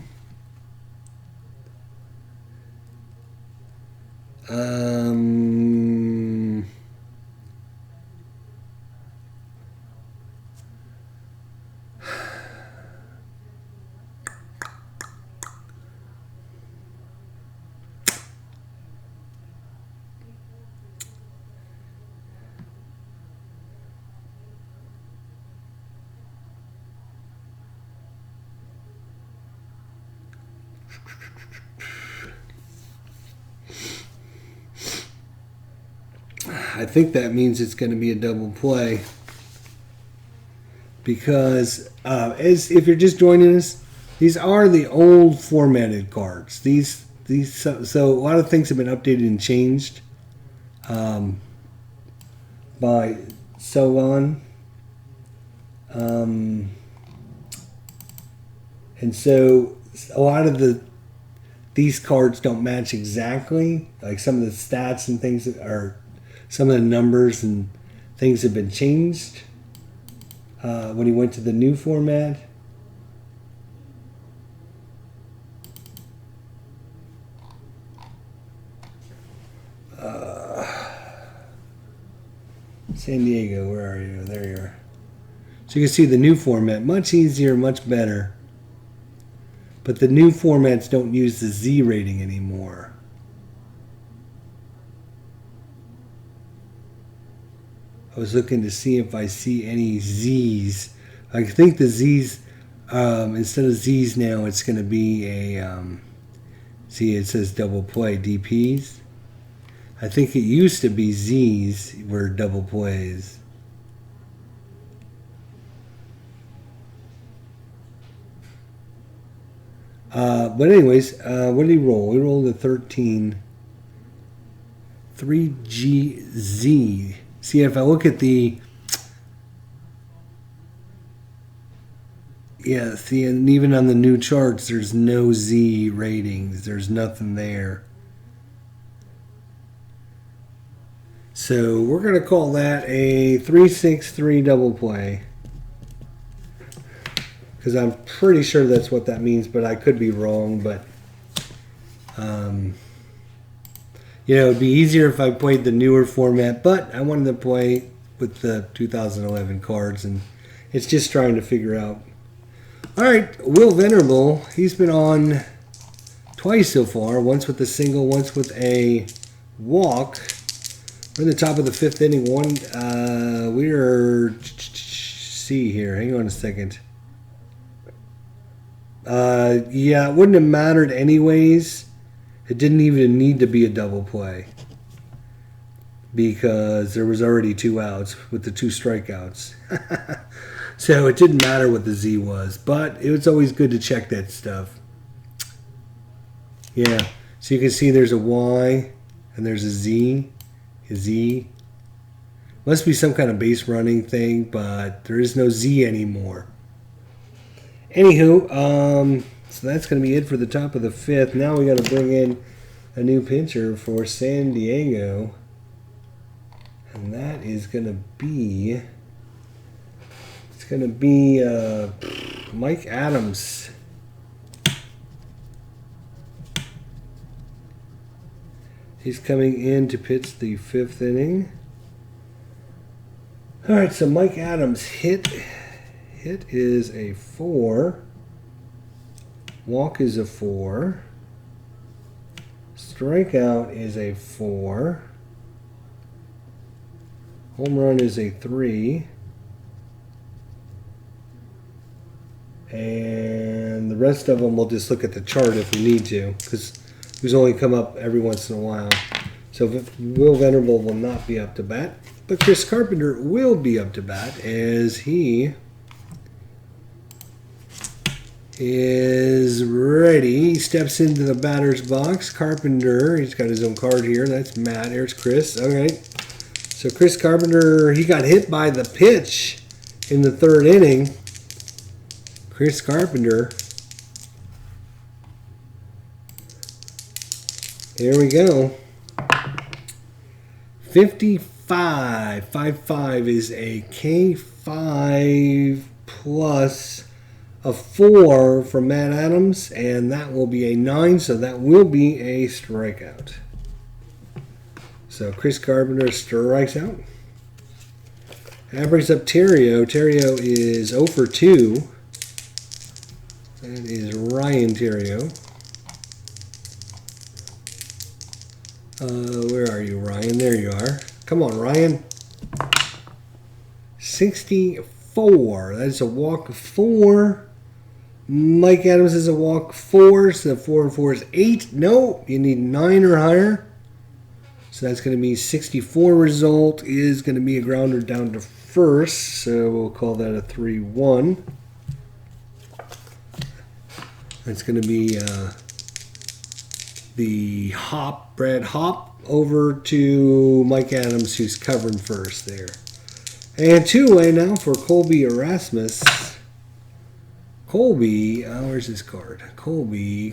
I think that means it's going to be a double play because if you're just joining us, these are the old formatted cards. So a lot of things have been updated and changed by Solan, and so a lot of these cards don't match exactly. Like some of the stats and things are. Some of the numbers and things have been changed when he went to the new format. San Diego, where are you? There you are. So you can see the new format, much easier, much better. But the new formats don't use the Z rating anymore. I was looking to see if I see any Z's. I think the Z's, instead of Z's now, it's going to be a, see it says double play, DPs. I think it used to be Z's were double plays. But anyways, what did he roll? He rolled a 13. 3GZ. See, if I look at the... Yeah, see, and even on the new charts, there's no Z ratings. There's nothing there. So we're going to call that a 363 double play. Because I'm pretty sure that's what that means, but I could be wrong. But, you know, it'd be easier if I played the newer format. But I wanted to play with the 2011 cards, and it's just trying to figure out. All right, Will Venerable, he's been on twice so far. Once with a single, once with a walk. We're in the top of the 5th inning. We're see here. Hang on a second. Yeah, it wouldn't have mattered anyways. It didn't even need to be a double play because there was already 2 outs with the 2 strikeouts. So it didn't matter what the Z was, but it was always good to check that stuff. Yeah, so you can see there's a Y and there's a Z. A Z. Must be some kind of base running thing, but there is no Z anymore. Anywho, so that's going to be it for the top of the 5th. Now we got to bring in a new pitcher for San Diego. And that is going to be... It's going to be Mike Adams. He's coming in to pitch the 5th inning. All right, so Mike Adams hit is a 4. Walk is a 4. Strikeout is a 4. Home run is a 3. And the rest of them we'll just look at the chart if we need to, because these only come up every once in a while. So Will Venerable will not be up to bat, but Chris Carpenter will be up to bat as he is ready. He steps into the batter's box. Carpenter, he's got his own card here. That's Matt. Here's Chris. All right. So Chris Carpenter, he got hit by the pitch in the 3rd inning. Chris Carpenter. Here we go. 55. 55 is a K5 plus a 4 from Matt Adams, and that will be a 9, so that will be a strikeout. So Chris Carpenter strikes out. That brings up Terrio. Terrio is 0 for 2. That is Ryan Terrio. Where are you, Ryan? There you are. Come on, Ryan. 64. That's a walk 4. Mike Adams is a walk 4. So 4 and 4 is 8. No, you need 9 or higher. So that's going to be 64. Result is going to be a grounder down to first. So we'll call that a 3-1. That's going to be the Brad Hop over to Mike Adams, who's covering first there. And 2-away now for Colby Erasmus. Colby, where's his card? Colby.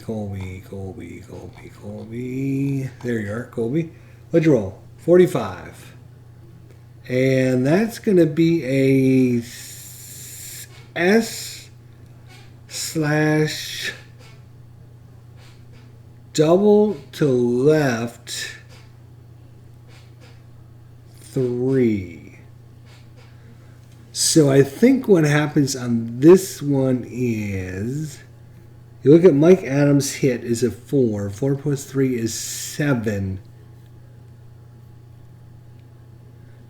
There you are, Colby. What'd you roll? 45. And that's going to be a S/ double to left 3. So I think what happens on this one is, you look at Mike Adams' hit is a 4. 4 plus 3 is 7.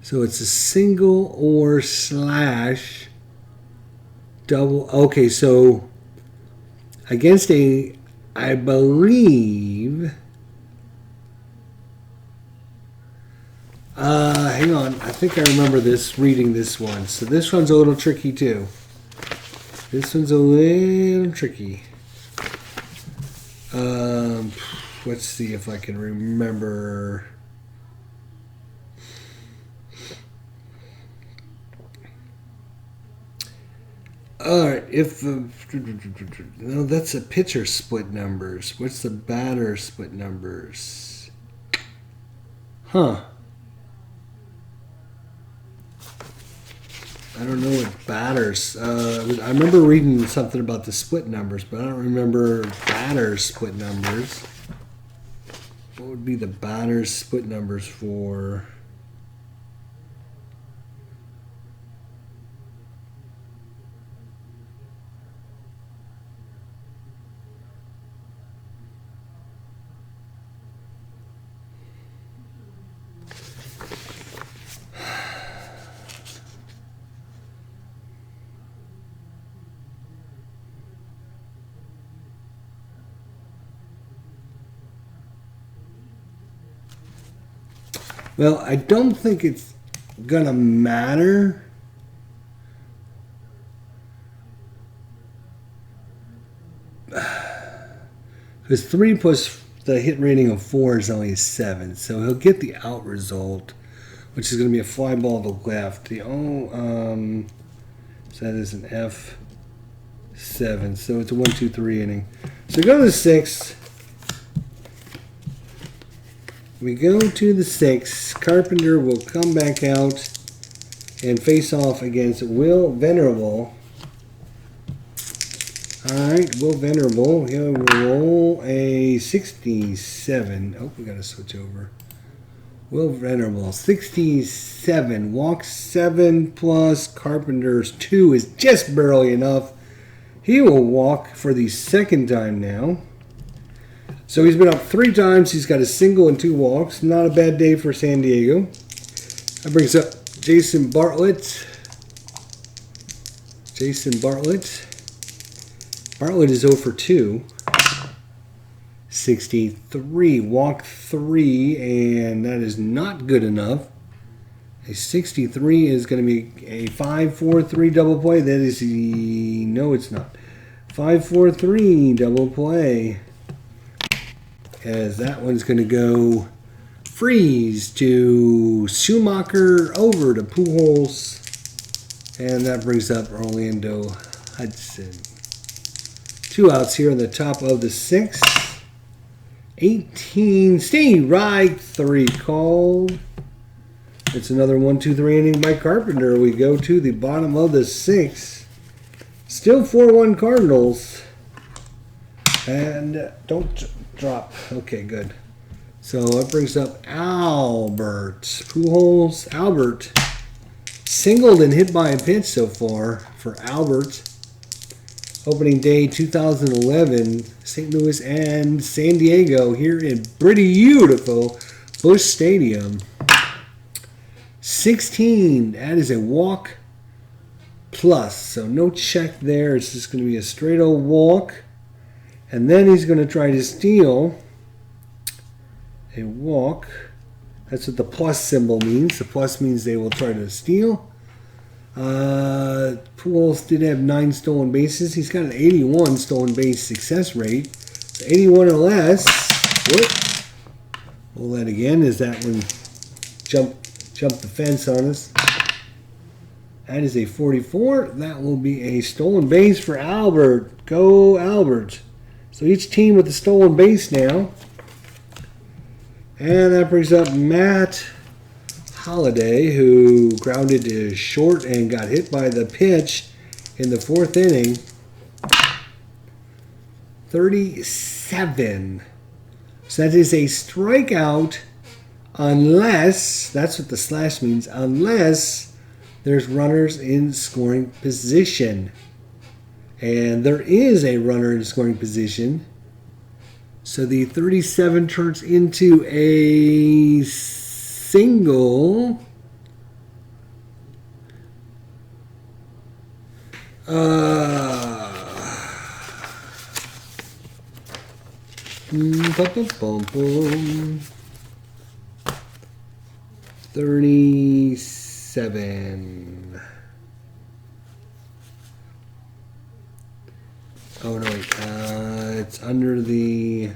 So it's a single or slash double. Okay, so against a, I believe, hang on, I think I remember this, reading this one. So this one's a little tricky too. This one's a little tricky. Let's see if I can remember. All right, no, that's a pitcher split numbers. What's the batter split numbers? Huh. I don't know what batters. I remember reading something about the split numbers, but I don't remember batters split numbers. What would be the batters split numbers for? Well, I don't think it's gonna matter. Because 3 plus the hit rating of 4 is only 7. So he'll get the out result, which is going to be a fly ball to left. So that is an F7. So it's a 1-2-3 inning. So go to the 6th. We go to the 6th. Carpenter will come back out and face off against Will Venerable. Alright, Will Venerable. He'll roll a 67. Oh, we got to switch over. Will Venerable, 67. Walk 7 plus Carpenter's 2 is just barely enough. He will walk for the second time now. So he's been up 3 times. He's got a single and 2 walks. Not a bad day for San Diego. That brings up Jason Bartlett. Bartlett is 0 for 2. 63. Walk 3, and that is not good enough. A 63 is going to be a 5-4-3 double play. That is the... No, it's not. 5-4-3 double play. As that one's going to go Freeze to Schumacher over to Pujols. And that brings up Orlando Hudson. 2 outs here on the top of the 6th. 18. Stay right. 3 called. It's another 1-2-3 inning by Carpenter. We go to the bottom of the 6th. Still 4-1 Cardinals. And don't drop. Okay, good. So that brings up Albert Pujols. Albert singled and hit by a pitch so far for Albert. Opening day 2011, St. Louis and San Diego here in pretty beautiful Busch Stadium. 16, that is a walk plus. So no check there. It's just going to be a straight old walk. And then he's going to try to steal a walk. That's what the plus symbol means. The plus means they will try to steal. Pujols did have 9 stolen bases. He's got an 81 stolen base success rate. So 81 or less. Whoop. Roll that again as that one jumped the fence on us. That is a 44. That will be a stolen base for Albert. Go Albert. So each team with a stolen base now. And that brings up Matt Holliday, who grounded to short and got hit by the pitch in the 4th inning. 37. So that is a strikeout unless, that's what the slash means, unless there's runners in scoring position. And there is a runner in scoring position. So the 37 turns into a single. Boom, 37. Oh no, wait. It's under the...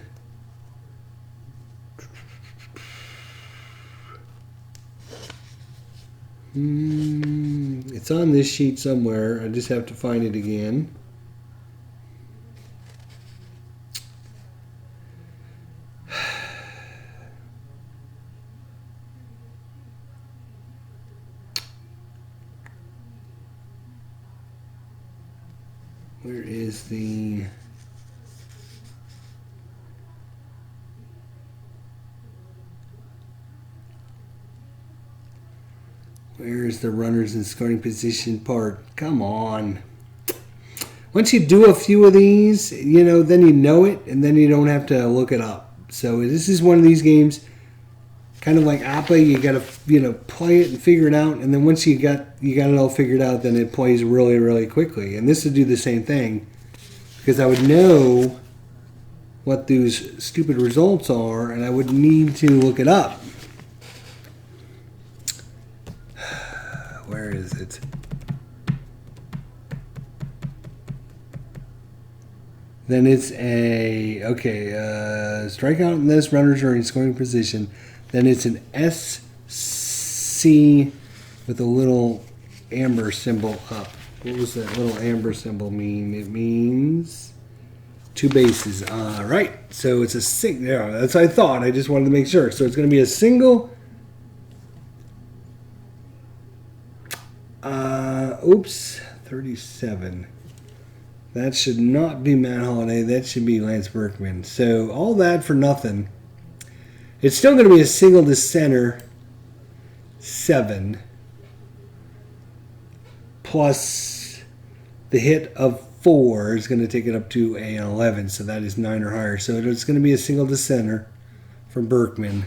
It's on this sheet somewhere. I just have to find it again. Where is the... Where is the runners in scoring position part? Come on. Once you do a few of these, you know, then you know it, and then you don't have to look it up. So this is one of these games, kind of like APA. You got to, you know, play it and figure it out, and then once you got it all figured out, then it plays really, really quickly. And this would do the same thing, because I would know what those stupid results are, and I would need to look it up. Where is it? Then it's a, okay, strikeout and this runners are in scoring position. Then it's an SC with a little amber symbol up. What does that little amber symbol mean? It means 2 bases. Right. So it's a single. Yeah, that's what I thought. I just wanted to make sure. So it's going to be a single. Oops, 37. That should not be Matt Holliday. That should be Lance Berkman. So all that for nothing. It's still going to be a single to center, 7, plus the hit of 4 is going to take it up to an 11. So that is 9 or higher. So it's going to be a single to center from Berkman.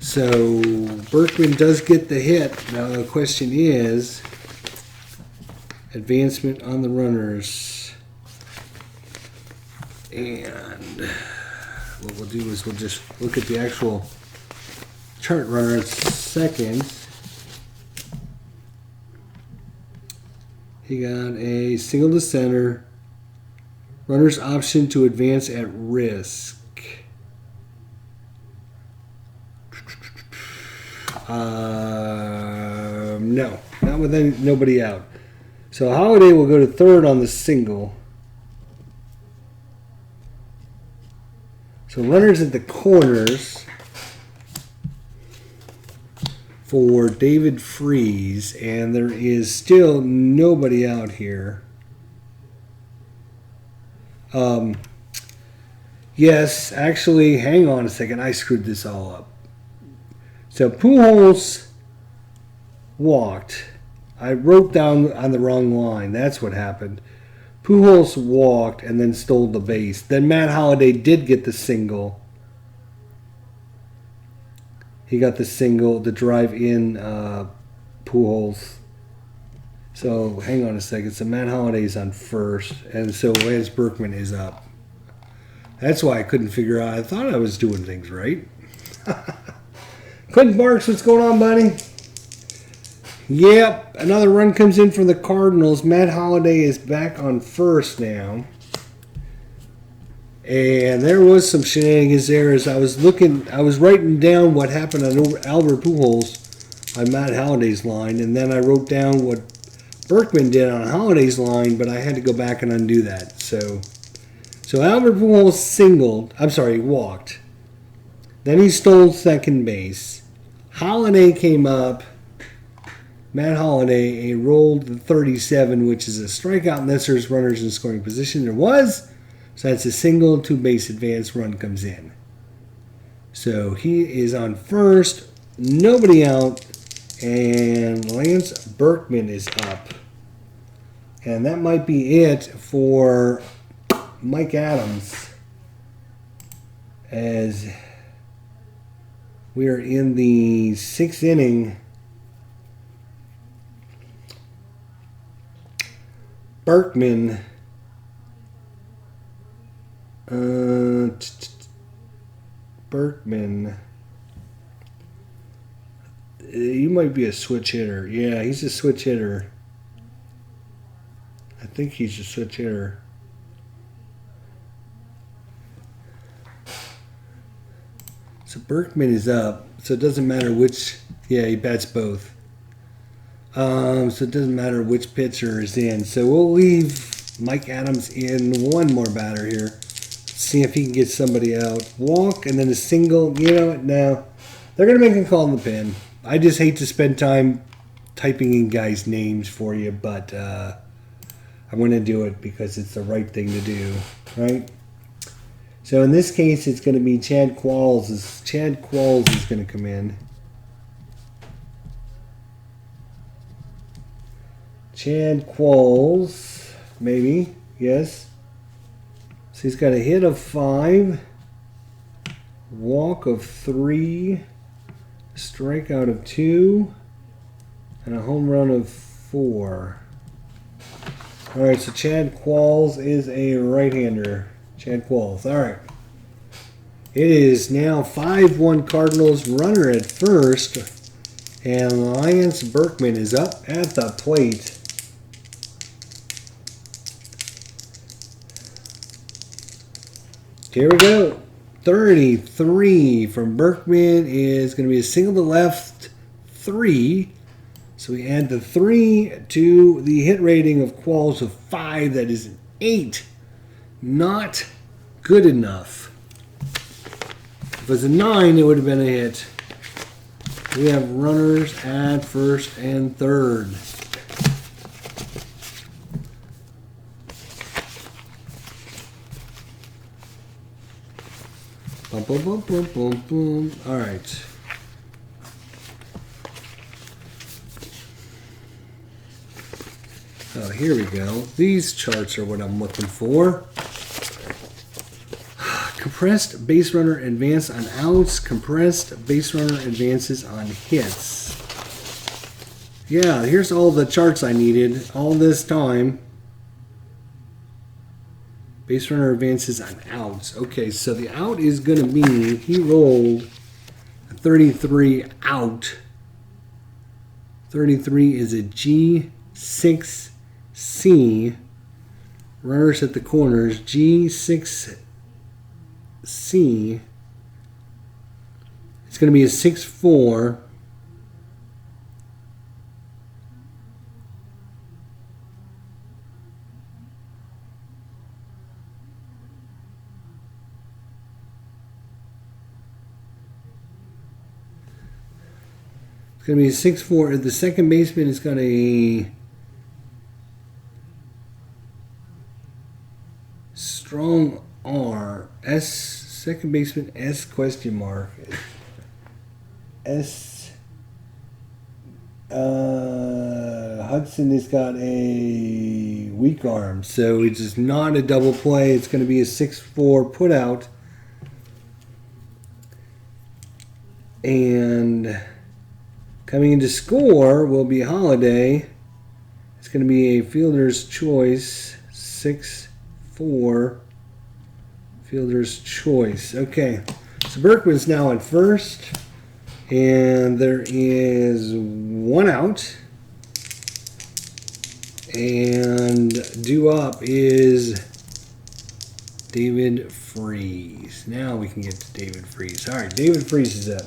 So Berkman does get the hit. Now the question is advancement on the runners. And what we'll do is we'll just look at the actual chart runner at second. He got a single to center. Runner's option to advance at risk. No, not with nobody out. So Holiday will go to third on the single. So runners at the corners for David Freese, and there is still nobody out here. Yes, actually, hang on a second. I screwed this all up. So Pujols walked. I wrote down on the wrong line. That's what happened. Pujols walked and then stole the base. Then Matt Holliday did get the single. He got the single, the drive-in Pujols. So hang on a second. So Matt Holliday's on first, and so Lance Berkman is up. That's why I couldn't figure out. I thought I was doing things right. Quentin Barks, what's going on, buddy? Yep, another run comes in from the Cardinals. Matt Holliday is back on first now. And there was some shenanigans there as I was writing down what happened on Albert Pujols on Matt Holliday's line, and then I wrote down what Berkman did on Holliday's line, but I had to go back and undo that. So Albert Pujols walked. Then he stole second base. Holliday came up. Matt Holliday rolled the 37, which is a strikeout, unless there's runners in scoring position. There was. So that's a single, 2-base advance run comes in. So he is on first. Nobody out. And Lance Berkman is up. And that might be it for Mike Adams. As we are in the 6th inning. Berkman. Berkman. You might be a switch hitter. Yeah, he's a switch hitter. I think he's a switch hitter. So Berkman is up. So it doesn't matter which. Yeah, he bats both. So it doesn't matter which pitcher is in. So we'll leave Mike Adams in. One more batter here. See if he can get somebody out. Walk and then a single. You know what? No. They're going to make a call in the pen. I just hate to spend time typing in guys' names for you, but I'm going to do it because it's the right thing to do, right? So in this case, it's going to be Chad Qualls. Chad Qualls is going to come in. Chad Qualls, maybe, yes. So he's got a hit of 5, walk of 3, strikeout of 2, and a home run of 4. All right, so Chad Qualls is a right-hander. Chad Qualls. All right. It is now 5-1 Cardinals, runner at first, and Lance Berkman is up at the plate. Here we go. 33 from Berkman is going to be a single to left, 3. So we add the 3 to the hit rating of Qualls of 5. That is an 8. Not good enough. If it was a 9, it would have been a hit. We have runners at first and third. Boom, boom, boom, boom, boom, boom. All right. Oh, here we go. These charts are what I'm looking for. Compressed base runner advance on outs. Compressed base runner advances on hits. Yeah, here's all the charts I needed all this time. Base runner advances on outs. Okay, so the out is going to be, he rolled a 33 out. 33 is a G6C. Runners at the corners, G6C. It's going to be a 6-4. It's going to be a 6-4. The second baseman is got a strong R. S. Second baseman S question mark. S. Hudson has got a weak arm, so it's just not a double play. It's going to be a 6-4 put out. And coming in to score will be Holiday. It's going to be a fielder's choice. 6-4. Fielder's choice. Okay. So Berkman's now at first. And there is 1 out. And due up is David Freese. Now we can get to David Freese. All right, David Freese is up.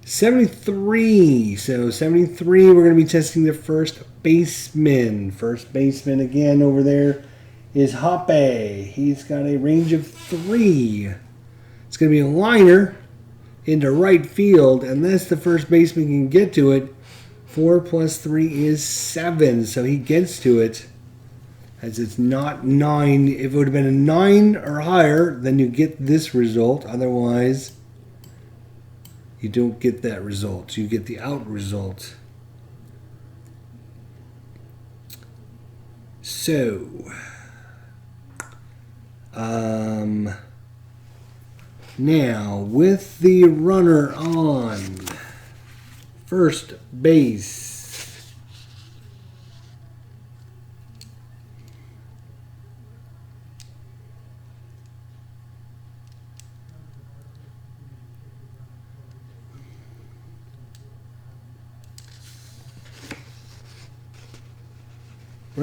73. So 73, we're going to be testing the first baseman. First baseman again over there is Hoppe. He's got a range of 3. It's going to be a liner into right field, unless the first baseman can get to it. 4 plus 3 is 7, so he gets to it. As it's not 9. If it would have been a 9 or higher, then you get this result. Otherwise, you don't get that result. You get the out result. So, now with the runner on first base,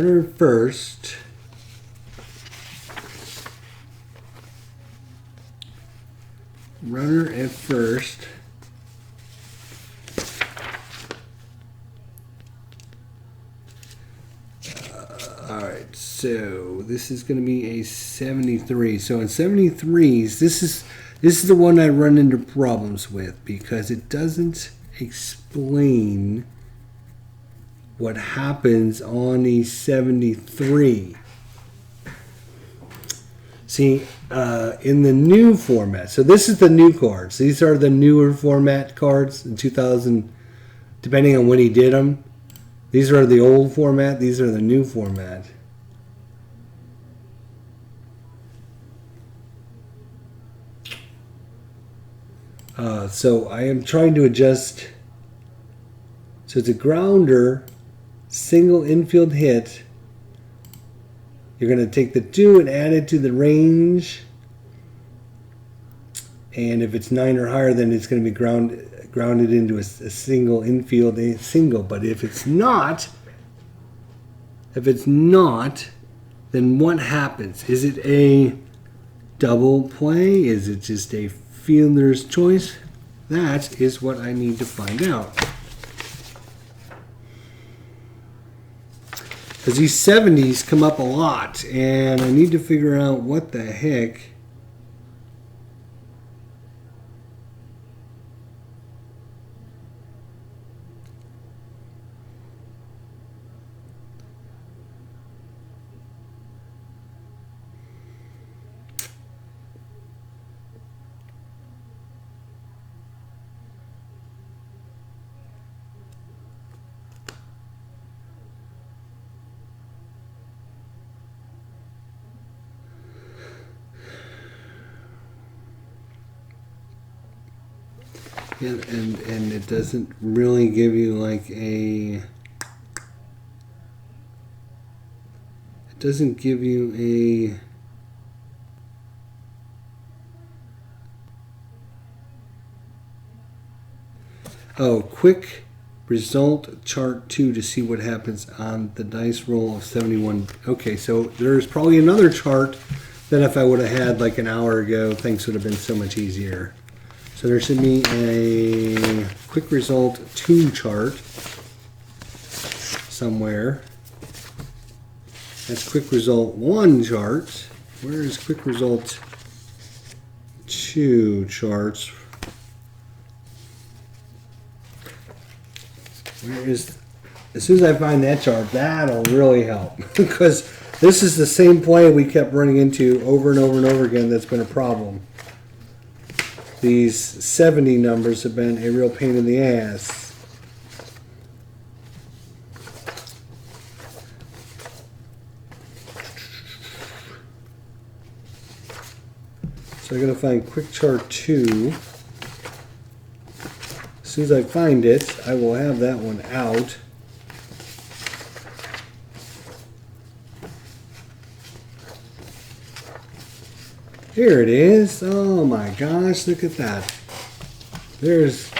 Runner first. Runner at first. Alright, so this is going to be a 73. So in 73s, this is the one I run into problems with because it doesn't explain what happens on a 73. See, in the new format, so this is the new cards. These are the newer format cards in 2000, depending on when he did them. These are the old format. These are the new format. So I am trying to adjust. So it's a grounder, single infield hit. You're going to take the 2 and add it to the range. And if it's 9 or higher, then it's going to be grounded into a single infield, a single. But if it's not, then what happens? Is it a double play? Is it just a fielder's choice? That is what I need to find out. Because these 70s come up a lot, and I need to figure out what the heck. And it doesn't really give you like a... It doesn't give you a... Oh, quick result chart 2 to see what happens on the dice roll of 71. Okay, so there's probably another chart that if I would have had like an hour ago, things would have been so much easier. So there should be a quick result 2 chart somewhere. That's quick result 1 chart. Where is quick result 2 charts? Where is, as soon as I find that chart, that'll really help. Because this is the same play we kept running into over and over and over again that's been a problem. These 70 numbers have been a real pain in the ass. So I'm going to find quick chart 2. As soon as I find it, I will have that one out. Here it is. Oh my gosh, look at that. There's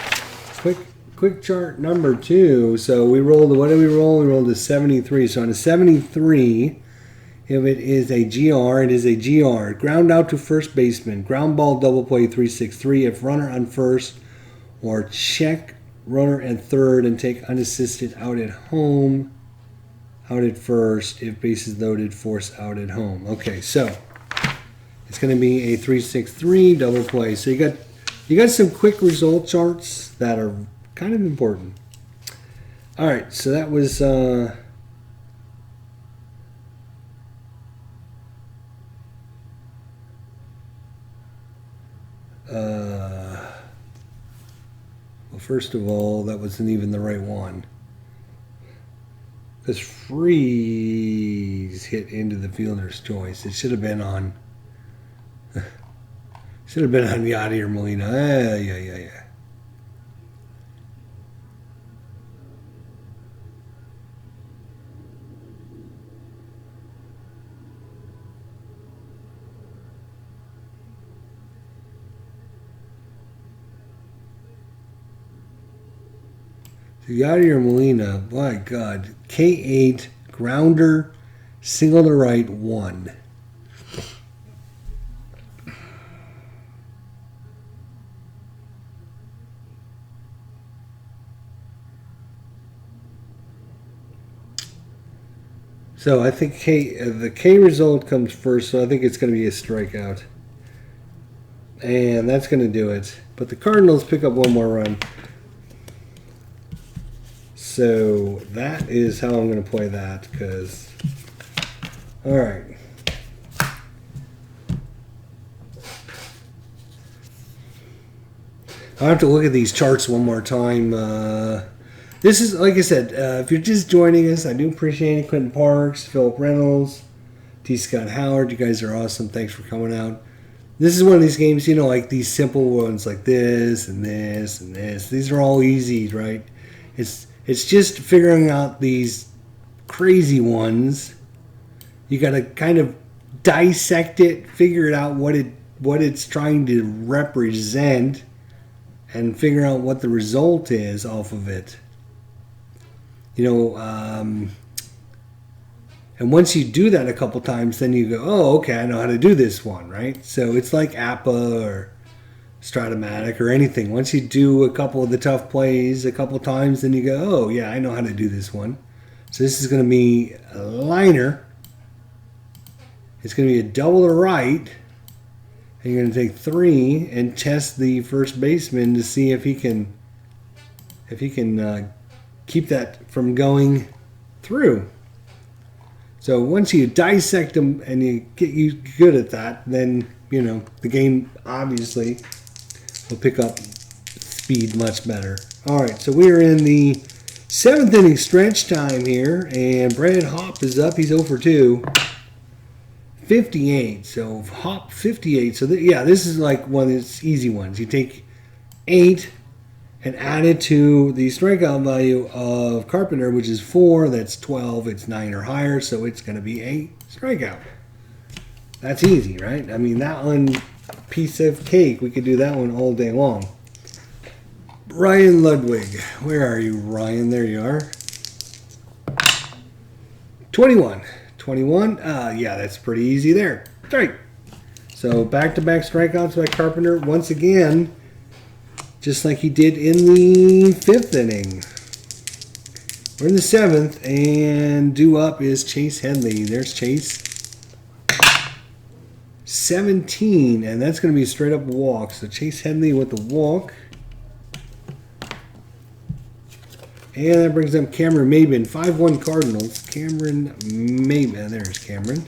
quick chart number 2. So we rolled, what did we roll? We rolled a 73. So on a 73, if it is a GR, it is a GR. Ground out to first baseman. Ground ball double play 363. If runner on first, or check runner at third and take unassisted out at home. Out at first. If bases loaded, force out at home. Okay, so it's going to be a 363 double play. So you got some quick result charts that are kind of important. All right, so that was well, first of all, that wasn't even the right one. Because freeze hit into the fielder's choice. It should have been on. Should have been on Yachty or Molina. Yeah. So Yachty or Molina, my God. K8 Grounder, single to right, 1. So I think the K result comes first, so I think it's going to be a strikeout. And that's going to do it. But the Cardinals pick up one more run. So that is how I'm going to play that. Because, all right. I'll have to look at these charts one more time. This is, like I said, if you're just joining us, I do appreciate it. Quentin Parks, Philip Reynolds, T. Scott Howard, you guys are awesome. Thanks for coming out. This is one of these games, you know, like these simple ones like this and this and this. These are all easy, right? It's just figuring out these crazy ones. You got to kind of dissect it, figure it out what it's trying to represent, and figure out what the result is off of it. You know, and once you do that a couple times, then you go, oh, okay, I know how to do this one, right? So it's like APA or Stratomatic or anything. Once you do a couple of the tough plays a couple times, then you go, oh, yeah, I know how to do this one. So this is going to be a liner. It's going to be a double to right. And you're going to take 3 and test the first baseman to see if he can keep that from going through. So once you dissect them and you get good at that, then, you know, the game obviously will pick up speed much better. All right, so we are in the 7th inning stretch time here, and Brandon Hopp is up. He's 0 for 2. 58. So Hopp 58. So yeah, this is like one of these easy ones. You take 8 and add it to the strikeout value of Carpenter, which is 4. That's 12. It's 9 or higher, so it's going to be a strikeout. That's easy, right? I mean, that one, piece of cake. We could do that one all day long. Ryan Ludwig. Where are you, Ryan? There you are. 21. 21. Yeah, that's pretty easy there. Strike. So back-to-back strikeouts by Carpenter once again, just like he did in the 5th inning. We're in the 7th, and due up is Chase Headley. There's Chase. 17, and that's going to be a straight-up walk. So Chase Headley with the walk. And that brings up Cameron Maben, 5-1 Cardinals. Cameron Maben, there's Cameron.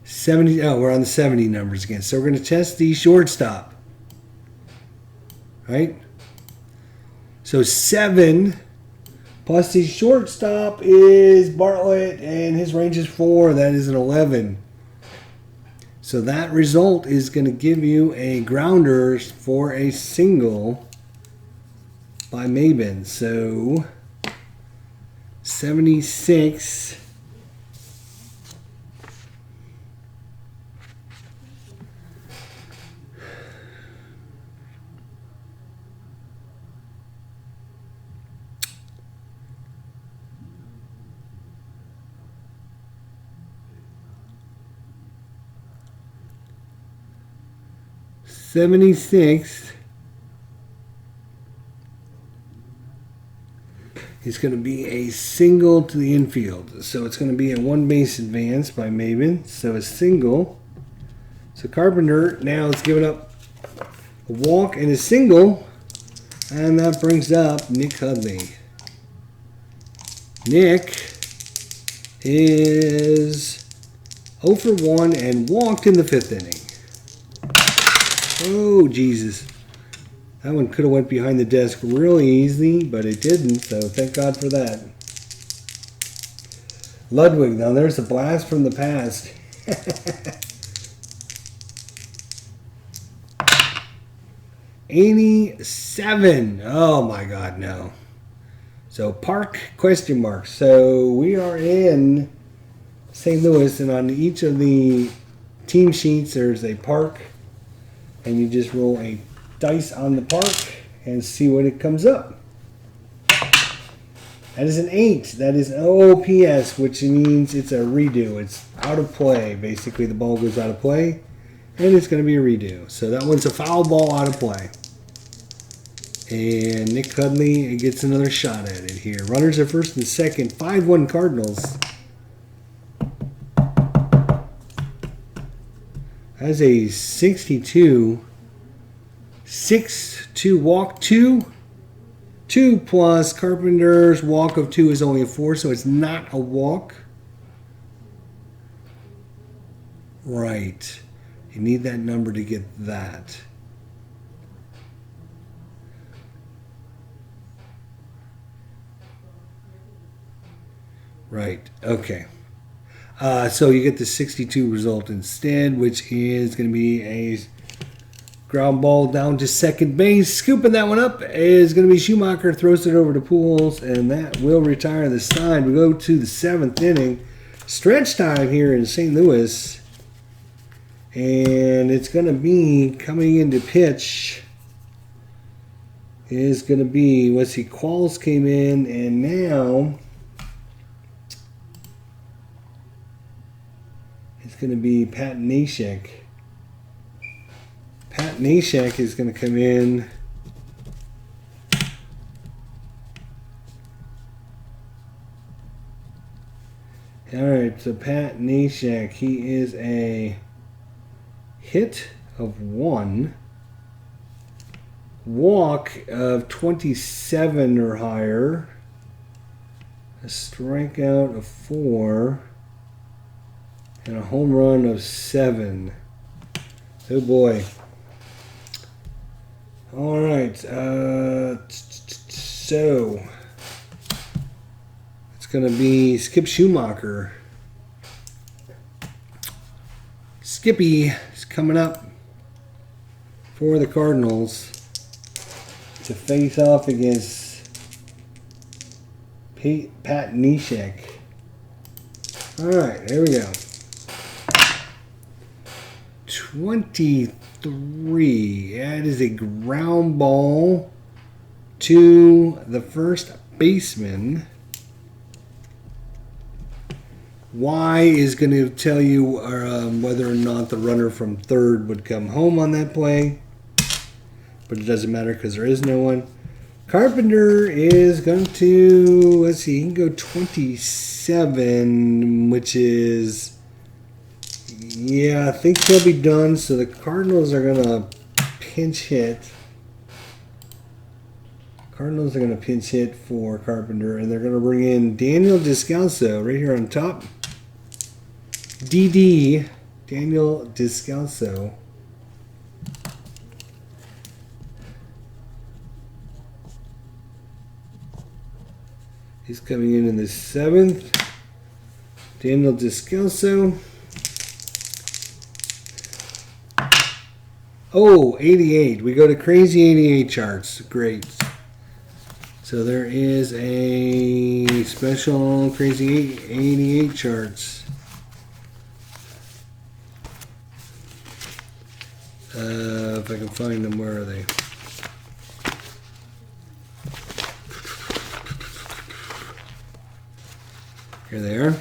70. Oh, we're on the 70 numbers again. So we're going to test the shortstop. Right? So 7 plus the shortstop is Bartlett, and his range is 4. That is an 11. So that result is going to give you a grounder for a single by Maben. So 76. It's going to be a single to the infield. So it's going to be a 1 base advance by Maben. So a single. So Carpenter now is giving up a walk and a single. And that brings up Nick Hudley. Nick is 0 for 1 and walked in the 5th inning. Oh, Jesus. That one could have went behind the desk really easy, but it didn't, so thank God for that. Ludwig, now there's a blast from the past. 87. Oh, my God, no. So, Park, question mark. So, we are in St. Louis, and on each of the team sheets, there's a Park, and you just roll a dice on the Park and see what it comes up. That is an 8. That is OPS, which means it's a redo. It's out of play. Basically, the ball goes out of play, and it's going to be a redo. So that one's a foul ball out of play. And Nick Hudley gets another shot at it here. Runners at first and second. 5-1 Cardinals. That's a 62. 6-2 walk 2. 2 plus Carpenter's walk of 2 is only a 4, so it's not a walk. Right. You need that number to get that. Right. Okay. So you get the 62 result instead, which is going to be a ground ball down to second base. Scooping that one up is going to be Schumacher. Throws it over to Pujols, and that will retire the side. We go to the 7th inning. Stretch time here in St. Louis. And it's going to be coming into pitch is going to be, let's see, Qualls came in, and now it's going to be Pat Neshek. Pat Neshek is going to come in. All right, so Pat Neshek, he is a hit of 1, walk of 27 or higher, a strikeout of 4, and a home run of 7. Oh boy. All right, so it's going to be Skip Schumacher. Skippy is coming up for the Cardinals to face off against Pat Neshek. All right, here we go. 23. That is a ground ball to the first baseman. Y is going to tell you whether or not the runner from third would come home on that play. But it doesn't matter because there is no one. Carpenter is going to, let's see, he can go 27, which is, yeah, I think he'll be done. So the Cardinals are going to pinch hit. Cardinals are going to pinch hit for Carpenter, and they're going to bring in Daniel Descalso right here on top. DD, Daniel Descalso. He's coming in the 7th. Daniel Descalso. Oh, 88. We go to crazy 88 charts. Great. So there is a special crazy 88 charts. If I can find them, where are they? Here they are.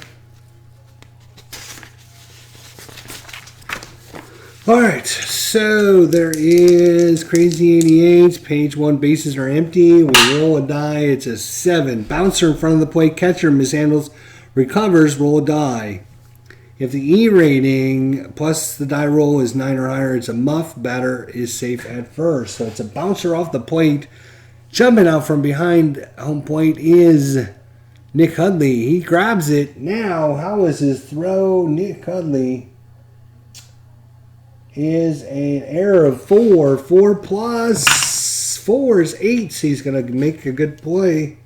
All right, so there is crazy 88s. Page 1, bases are empty. We roll a die. It's a 7. Bouncer in front of the plate. Catcher mishandles. Recovers. Roll a die. If the E rating plus the die roll is 9 or higher, it's a muff. Batter is safe at first. So it's a bouncer off the plate. Jumping out from behind home plate is Nick Hudley. He grabs it. Now, how is his throw? Nick Hudley is an error of 4. 4 plus 4 is 8. So he's going to make a good play.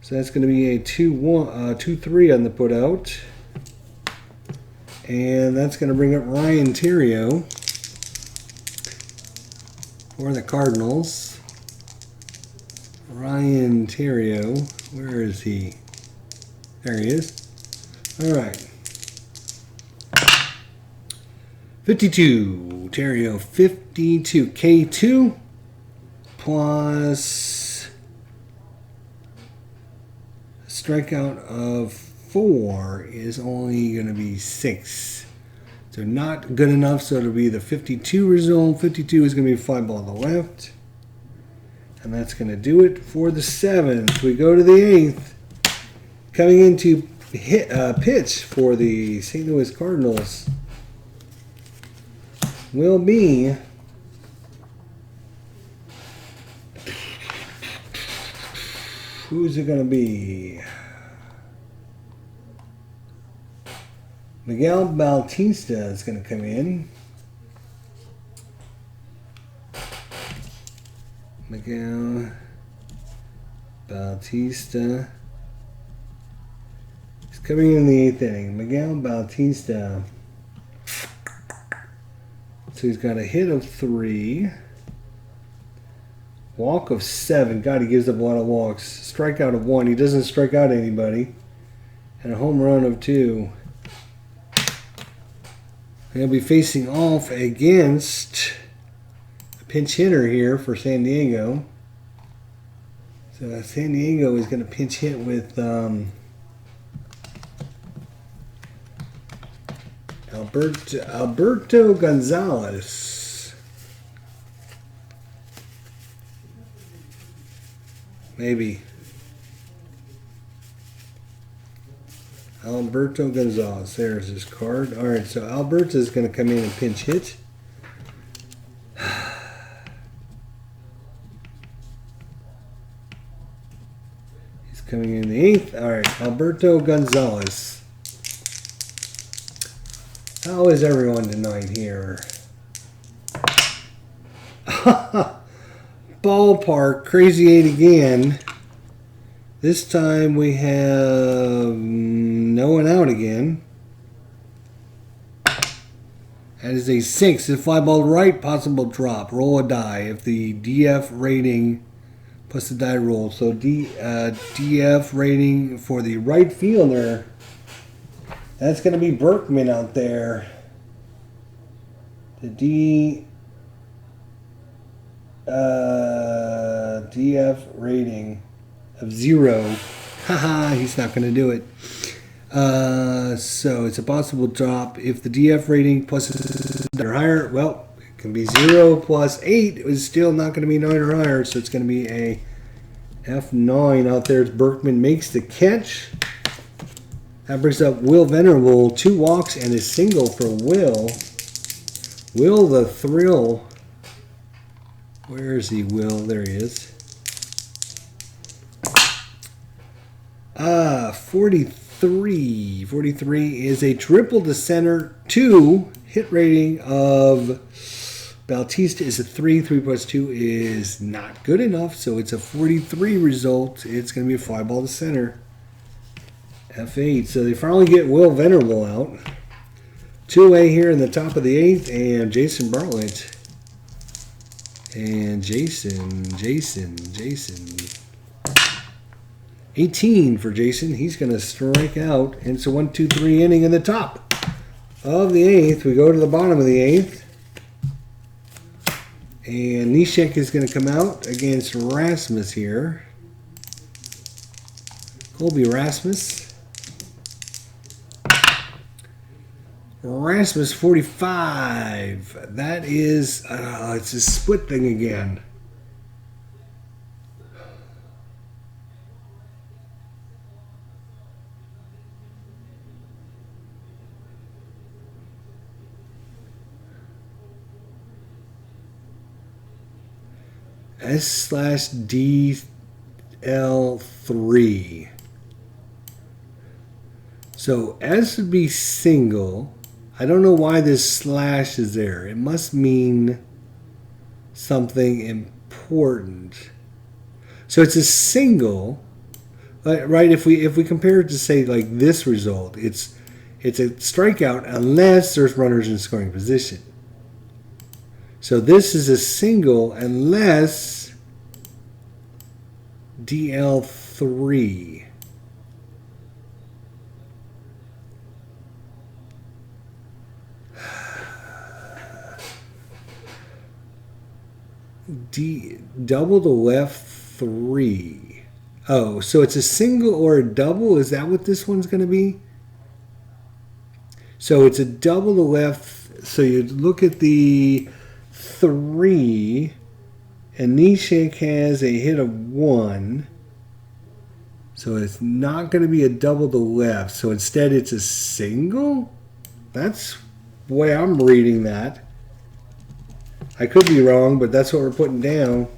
So that's going to be a 2-3 on the put out. And that's going to bring up Ryan Theriot for the Cardinals. Ryan Theriot. Where is he? There he is. All right. 52. Theriot, 52. K2 plus strikeout of 4 is only going to be 6. So not good enough, so it'll be the 52 result. 52 is going to be a fly ball to the left. And that's going to do it for the 7th. We go to the 8th. Coming into pitch for the St. Louis Cardinals will be who's it going to be? Miguel Bautista is going to come in. Miguel Bautista is coming in the 8th inning. Miguel Bautista. So he's got a hit of 3. Walk of 7. God, he gives up a lot of walks. Strikeout of 1. He doesn't strike out anybody. And a home run of 2. He'll be facing off against a pinch hitter here for San Diego. So San Diego is going to pinch hit with Alberto Gonzalez. Maybe. Alberto Gonzalez. There's his card. All right, so Alberto is going to come in and pinch hit. He's coming in the 8th. All right, Alberto Gonzalez. How is everyone tonight here? Ballpark, crazy 8 again. This time we have no one out again. That is a 6. If fly ball right, possible drop. Roll a die. If the DF rating plus the die roll. So DF rating for the right fielder. That's going to be Berkman out there. The DF rating of 0. Haha, he's not going to do it. So it's a possible drop. If the DF rating plus or higher, well, it can be 0 plus 8 is still not going to be 9 or higher. So it's going to be a F9 out there. Berkman makes the catch. That brings up Will Venerable. 2 walks and a single for Will. Will the Thrill. Where is he, Will? There he is. 43. 43 is a triple to center. 2. Hit rating of Bautista is a 3. 3 plus 2 is not good enough. So it's a 43 result. It's going to be a fly ball to center. F8. So they finally get Will Venerable out. 2A here in the top of the 8th. And Jason Bartlett. And Jason. 18 for Jason. He's going to strike out. And it's a 1-2-3 inning in the top of the 8th. We go to the bottom of the 8th. And Nishek is going to come out against Rasmus here. Colby Rasmus. Rasmus 45. That is, it's a split thing again. S/DL3. So S would be single. I don't know why this slash is there. It must mean something important. So it's a single, right? If we compare it to say like this result, it's a strikeout unless there's runners in scoring position. So this is a single unless DL3. Double the left 3. Oh, so it's a single or a double? Is that what this one's going to be? So it's a double to left. So you look at the 3, and Nishik has a hit of 1. So it's not going to be a double to left. So instead it's a single? That's the way I'm reading that. I could be wrong, but that's what we're putting down.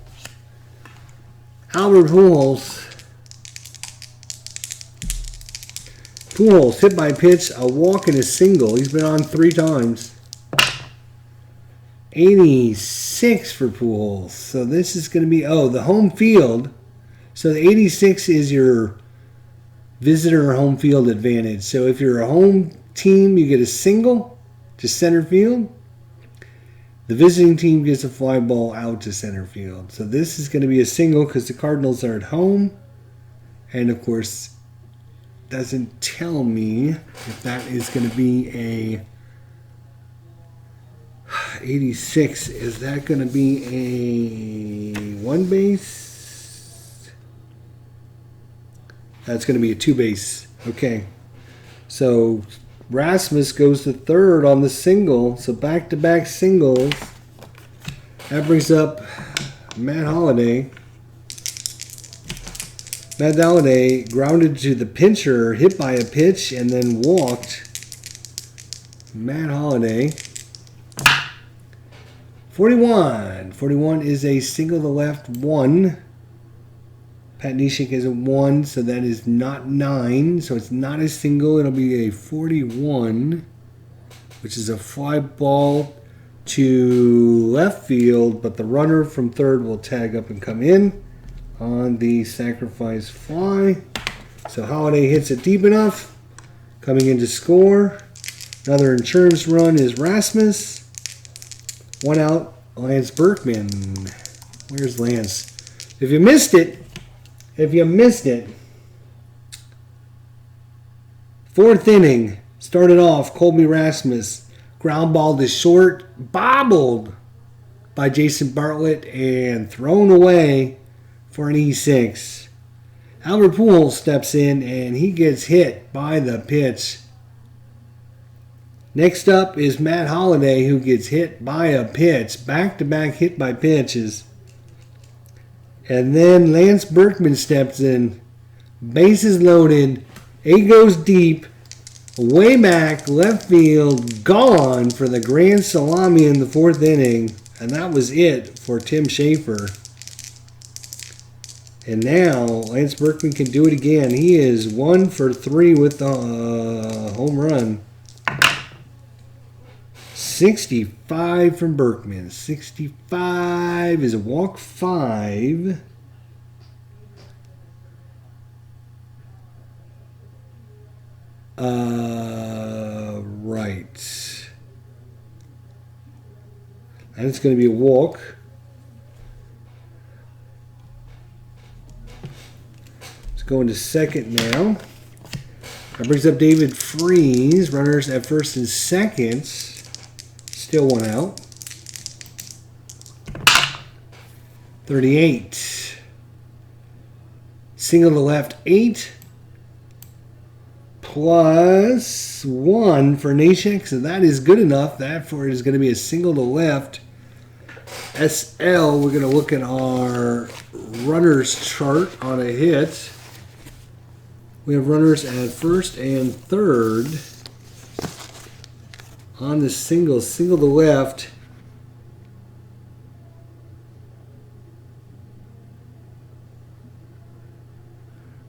Albert Pujols. Pujols hit by pitch, a walk and a single. He's been on 3 times. 86 for Pujols. So this is going to be, the home field. So the 86 is your visitor home field advantage. So if you're a home team, you get a single to center field. The visiting team gets a fly ball out to center field. So this is going to be a single because the Cardinals are at home. And of course, doesn't tell me if that is going to be a 86. Is that going to be a 1 base? That's going to be a 2 base. Okay. So Rasmus goes to third on the single. So back-to-back singles. That brings up Matt Holliday. Matt Holliday grounded to the pincher, hit by a pitch, and then walked. Matt Holliday. 41. 41 is a single to left 1. Pat Neshek is a 1, so that is not 9. So it's not a single. It'll be a 41, which is a fly ball to left field, but the runner from third will tag up and come in on the sacrifice fly. So Holliday hits it deep enough. Coming in to score. Another insurance run is Rasmus. 1 out, Lance Berkman. Where's Lance? If you missed it, 4th inning, started off, Colby Rasmus, ground ball to short, bobbled by Jason Bartlett and thrown away for an E6. Albert Pujols steps in and he gets hit by the pitch. Next up is Matt Holliday, who gets hit by a pitch. Back-to-back hit by pitches. And then Lance Berkman steps in. Bases loaded. A goes deep. Way back, left field, gone for the grand salami in the 4th inning. And that was it for Tim Schaefer. And now Lance Berkman can do it again. He is 1 for 3 with the home run. 65 from Berkman. 65 is a walk 5. Right. And it's going to be a walk. Let's go into second now. That brings up David Freese. Runners at first and second. Still 1 out. 38. Single to left 8. Plus 1 for Neshek. So that is good enough. That for it is going to be a single to left. SL, we're going to look at our runners chart on a hit. We have runners at first and third. On the single to left.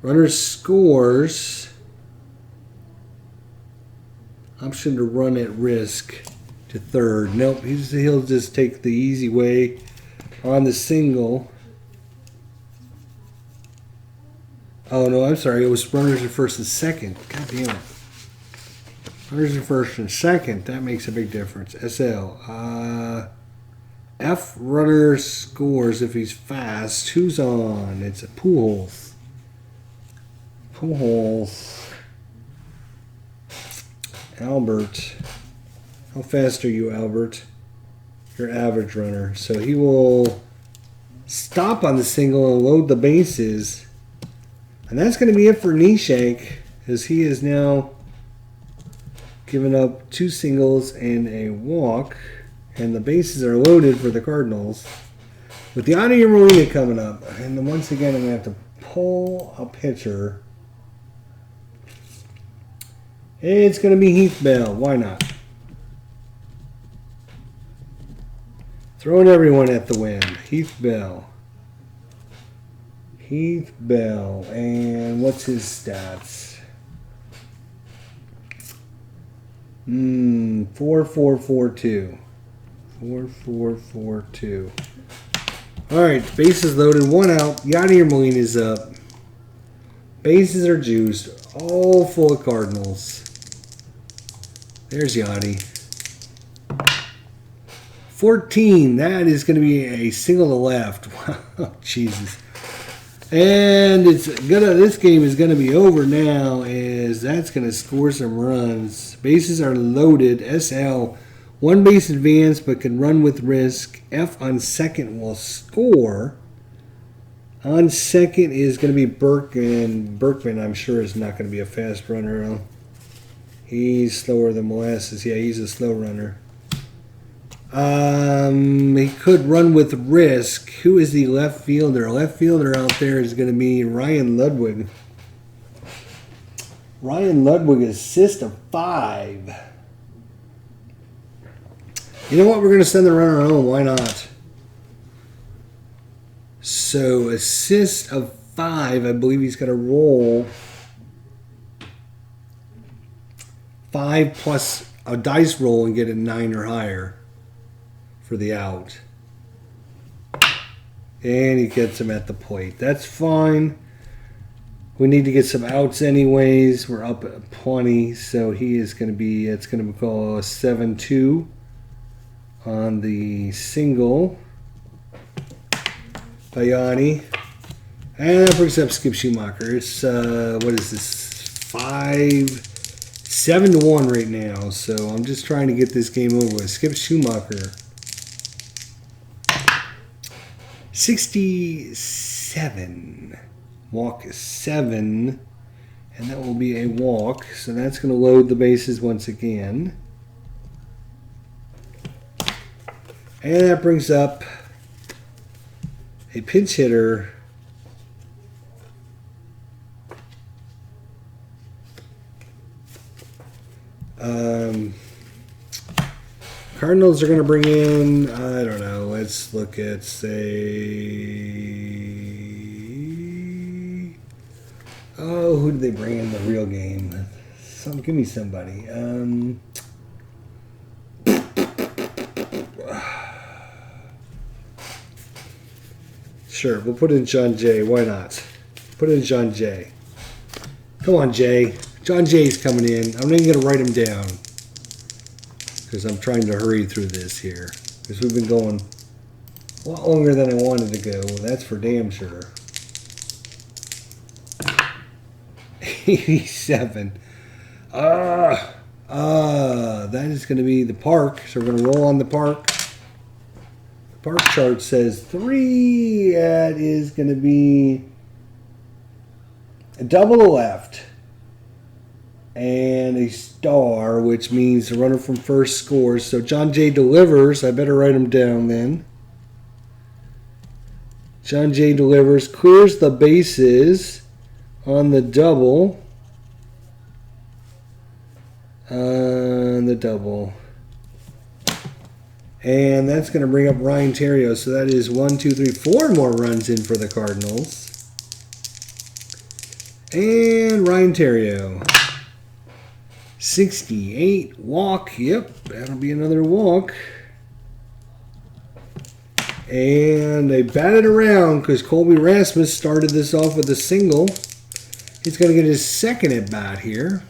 Runner scores. Option to run at risk to third. Nope, he'll just take the easy way on the single. Oh no, I'm sorry. It was runners at first and second. God damn it. Runners at first and second. That makes a big difference. SL. F runner scores if he's fast. Who's on? It's a Pujols. Albert. How fast are you, Albert? Your average runner. So he will stop on the single and load the bases. And that's going to be it for Nishak, as he is now given up 2 singles and a walk. And the bases are loaded for the Cardinals. With the Yadier Molina coming up. And then once again, I'm going to have to pull a pitcher. It's going to be Heath Bell. Why not? Throwing everyone at the wind. Heath Bell. Heath Bell. And what's his stats? 4-4-4-2. 4-4-4-2. Alright, bases loaded. 1 out. Yadier Molina's up. Bases are juiced. All full of Cardinals. There's Yachty. 14. That is going to be a single to left. Wow, Jesus. And this game is gonna be over now, as that's gonna score some runs. Bases are loaded. SL 1 base advance, but can run with risk. F on second will score. On second is gonna be Berkman. Berkman, I'm sure, is not gonna be a fast runner. He's slower than molasses. Yeah, he's a slow runner. He could run with risk. Who is the left fielder? Left fielder out there is going to be Ryan Ludwig. Ryan Ludwig, assist of 5. You know what? We're going to send the runner home. Why not? So, assist of 5. I believe he's going to roll 5 plus a dice roll and get a 9 or higher for the out. And he gets him at the plate. That's fine. We need to get some outs anyways. We're up at 20, so he is going to be, it's going to be called a 7-2 on the single by Yanni. And that brings up Skip Schumacher. It's, what is this, 7-1 right now. So I'm just trying to get this game over with. Skip Schumacher. 67. Walk is 7. And that will be a walk. So that's going to load the bases once again. And that brings up a pinch hitter. Cardinals are going to bring in, I don't know, let's look at, say, oh, who did they bring in the real game? Give me somebody. Sure, we'll put in John Jay. Why not? Put in John Jay. Come on, Jay. John Jay's coming in. I'm not even going to write him down, because I'm trying to hurry through this here. Because we've been going a lot longer than I wanted to go. That's for damn sure. 87. That is going to be the park. So we're going to roll on the park. The park chart says 3. That is going to be a double to left. And a star, which means the runner from first scores. So John Jay delivers. I better write him down then. John Jay delivers, clears the bases on the double. On the double. And that's going to bring up Ryan Theriot. So that is 1, 2, 3, 4 more runs in for the Cardinals. And Ryan Theriot. 68, walk, yep, that'll be another walk. And they batted around because Colby Rasmus started this off with a single. He's going to get his second at bat here.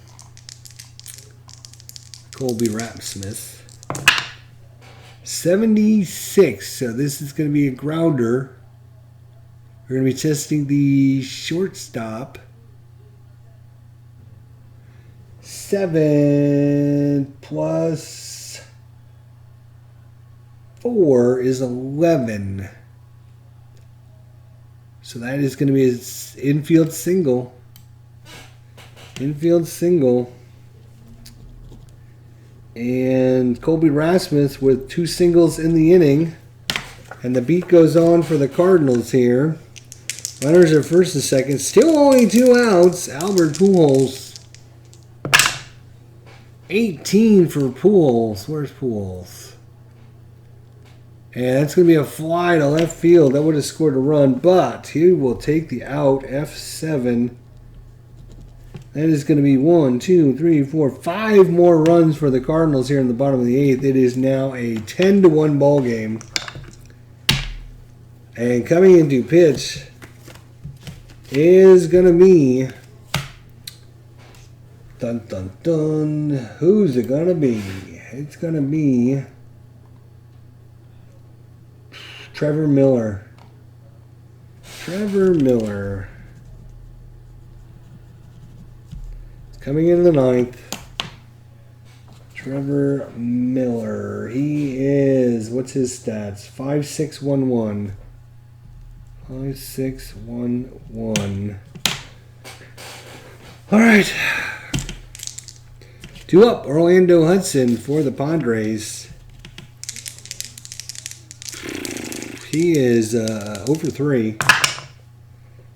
Colby Rasmus. 76, so this is going to be a grounder. We're going to be testing the shortstop. 7 plus 4 is 11. So So that is going to be his infield single. Infield single. And Colby Rasmus with 2 singles in the inning. And the beat goes on for the Cardinals here. Runners are first and second. Still only 2 outs. Albert Pujols. 18 for Pujols. Where's Pujols? And that's going to be a fly to left field. That would have scored a run. But he will take the out. F7. That is going to be 1, 2, 3, 4, 5 more runs for the Cardinals here in the bottom of the 8th. It is now a 10-1 ball game. And coming into pitch is going to be, dun dun dun, who's it going to be? It's going to be Trevor Miller. Trevor Miller. Coming into the 9th. Trevor Miller. He is, what's his stats? 5.611. 5.611. All right. 2 up. Orlando Hudson for the Padres. He is over 3.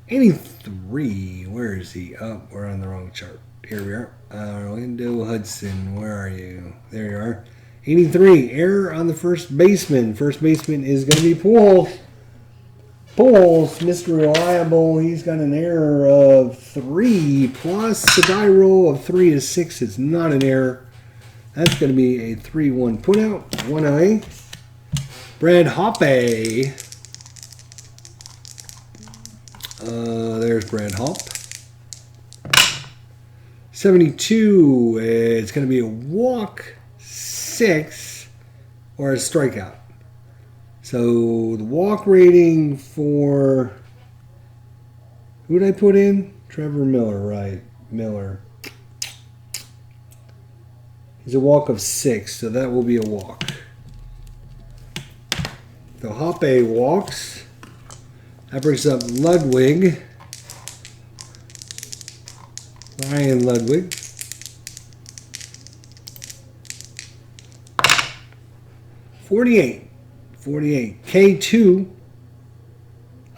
83. Where is he? Oh, we're on the wrong chart. Here we are. Orlando Hudson. Where are you? There you are. 83. Error on the first baseman. First baseman is going to be Pujols. Pujols, Mr. Reliable. He's got an error of 3 plus the die roll of 3 to 6. It's not an error. That's going to be a 3-1 putout. 1-A. Brad Hoppe. There's Brad Hopp. 72. It's going to be a walk, 6, or a strikeout. So the walk rating for, who did I put in? Trevor Miller, right? Miller. He's a walk of 6, so that will be a walk. So Hoppe walks. That brings up Ludwig. Ryan Ludwig. 48. K2.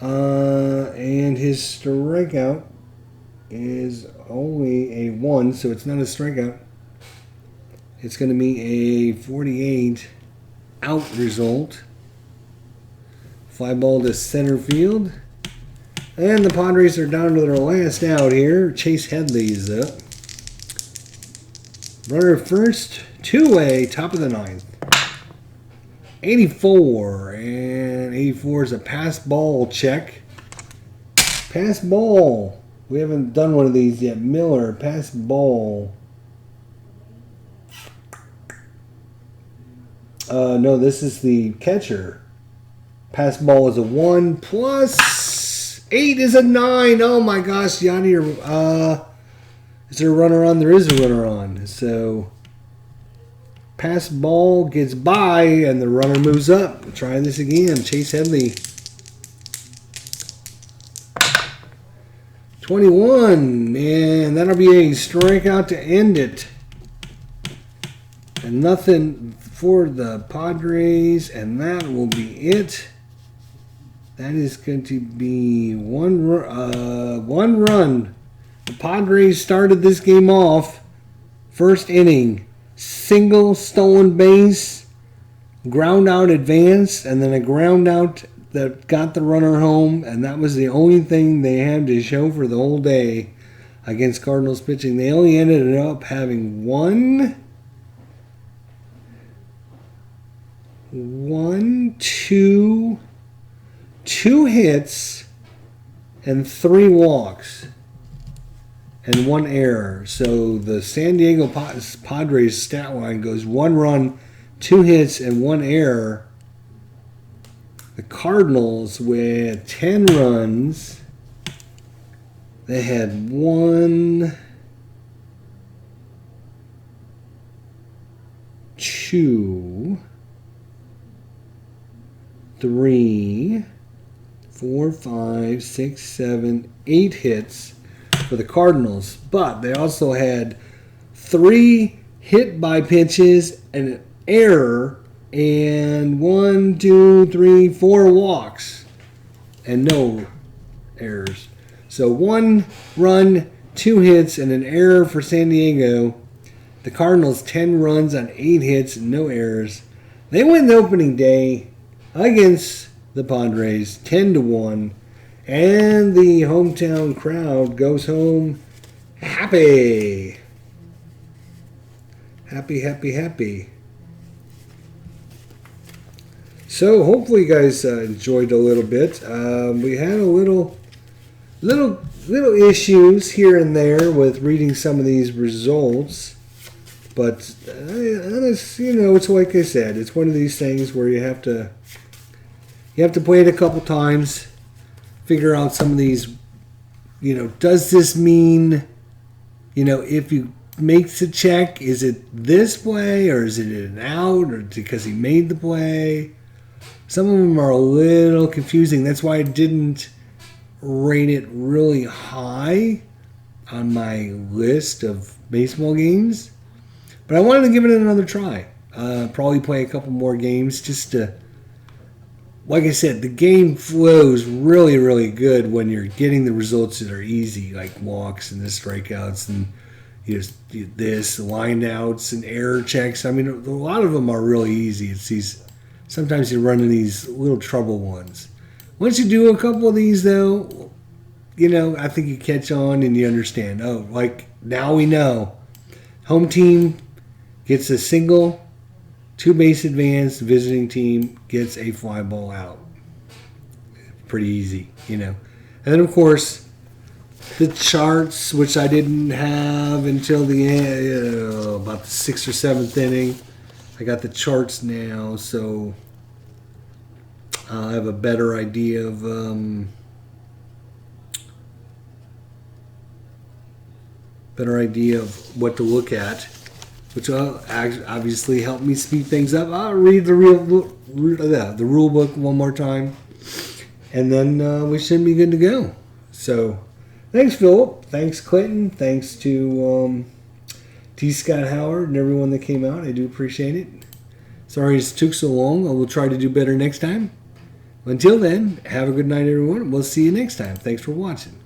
And his strikeout is only a 1, so it's not a strikeout. It's going to be a 48 out result. Fly ball to center field. And the Padres are down to their last out here. Chase Headley is up. Runner first, 2-way, top of the 9th. 84. And 84 is a pass ball check. Pass ball. We haven't done one of these yet. Miller, pass ball. No, this is the catcher. Pass ball is a 1 plus 8 is a 9. Oh my gosh, Yanni, is there a runner on? There is a runner on. So pass ball gets by and the runner moves up. Try this again. Chase Headley. 21. And that'll be a strikeout to end it. And nothing for the Padres. And that will be it. That is going to be one run. The Padres started this game off. First inning. Single stolen base. Ground out advance. And then a ground out that got the runner home. And that was the only thing they had to show for the whole day against Cardinals pitching. They only ended up having two hits and 3 walks and 1 error. So the San Diego Padres stat line goes 1 run, 2 hits, and 1 error. The Cardinals with 10 runs. They had 1, 2, 3, 4, 5, 6, 7, 8 hits for the Cardinals. But they also had 3 hit by pitches and an error, and 1, 2, 3, 4 walks and no errors. So 1 run, 2 hits, and an error for San Diego. The Cardinals 10 runs on 8 hits and no errors. They win the opening day against the Padres 10-1, and the hometown crowd goes home happy. Happy. So hopefully you guys enjoyed a little bit. We had a little issues here and there with reading some of these results, but it's like I said, it's one of these things where you have to play it a couple times, figure out some of these. Does this mean, if you makes a check, is it this play or is it an out or because he made the play? Some of them are a little confusing. That's why I didn't rate it really high on my list of baseball games. But I wanted to give it another try. Probably play a couple more games just to, like I said, the game flows really, really good when you're getting the results that are easy, like walks and the strikeouts and this, line outs and error checks. I mean, a lot of them are really easy. It's these, sometimes you run into these little trouble ones. Once you do a couple of these, though, I think you catch on and you understand. Oh, like now we know. Home team gets a single, 2 base advance. Visiting team gets a fly ball out. Pretty easy, And then, of course, the charts, which I didn't have until the end, about the 6th or 7th inning. I got the charts now, so I'll have a better idea of what to look at, which will obviously help me speed things up. I'll read the rule book one more time, and then we should be good to go. So, thanks, Philip. Thanks, Clinton. Thanks to T. Scott Howard and everyone that came out. I do appreciate it. Sorry it took so long. I will try to do better next time. Until then, have a good night, everyone. We'll see you next time. Thanks for watching.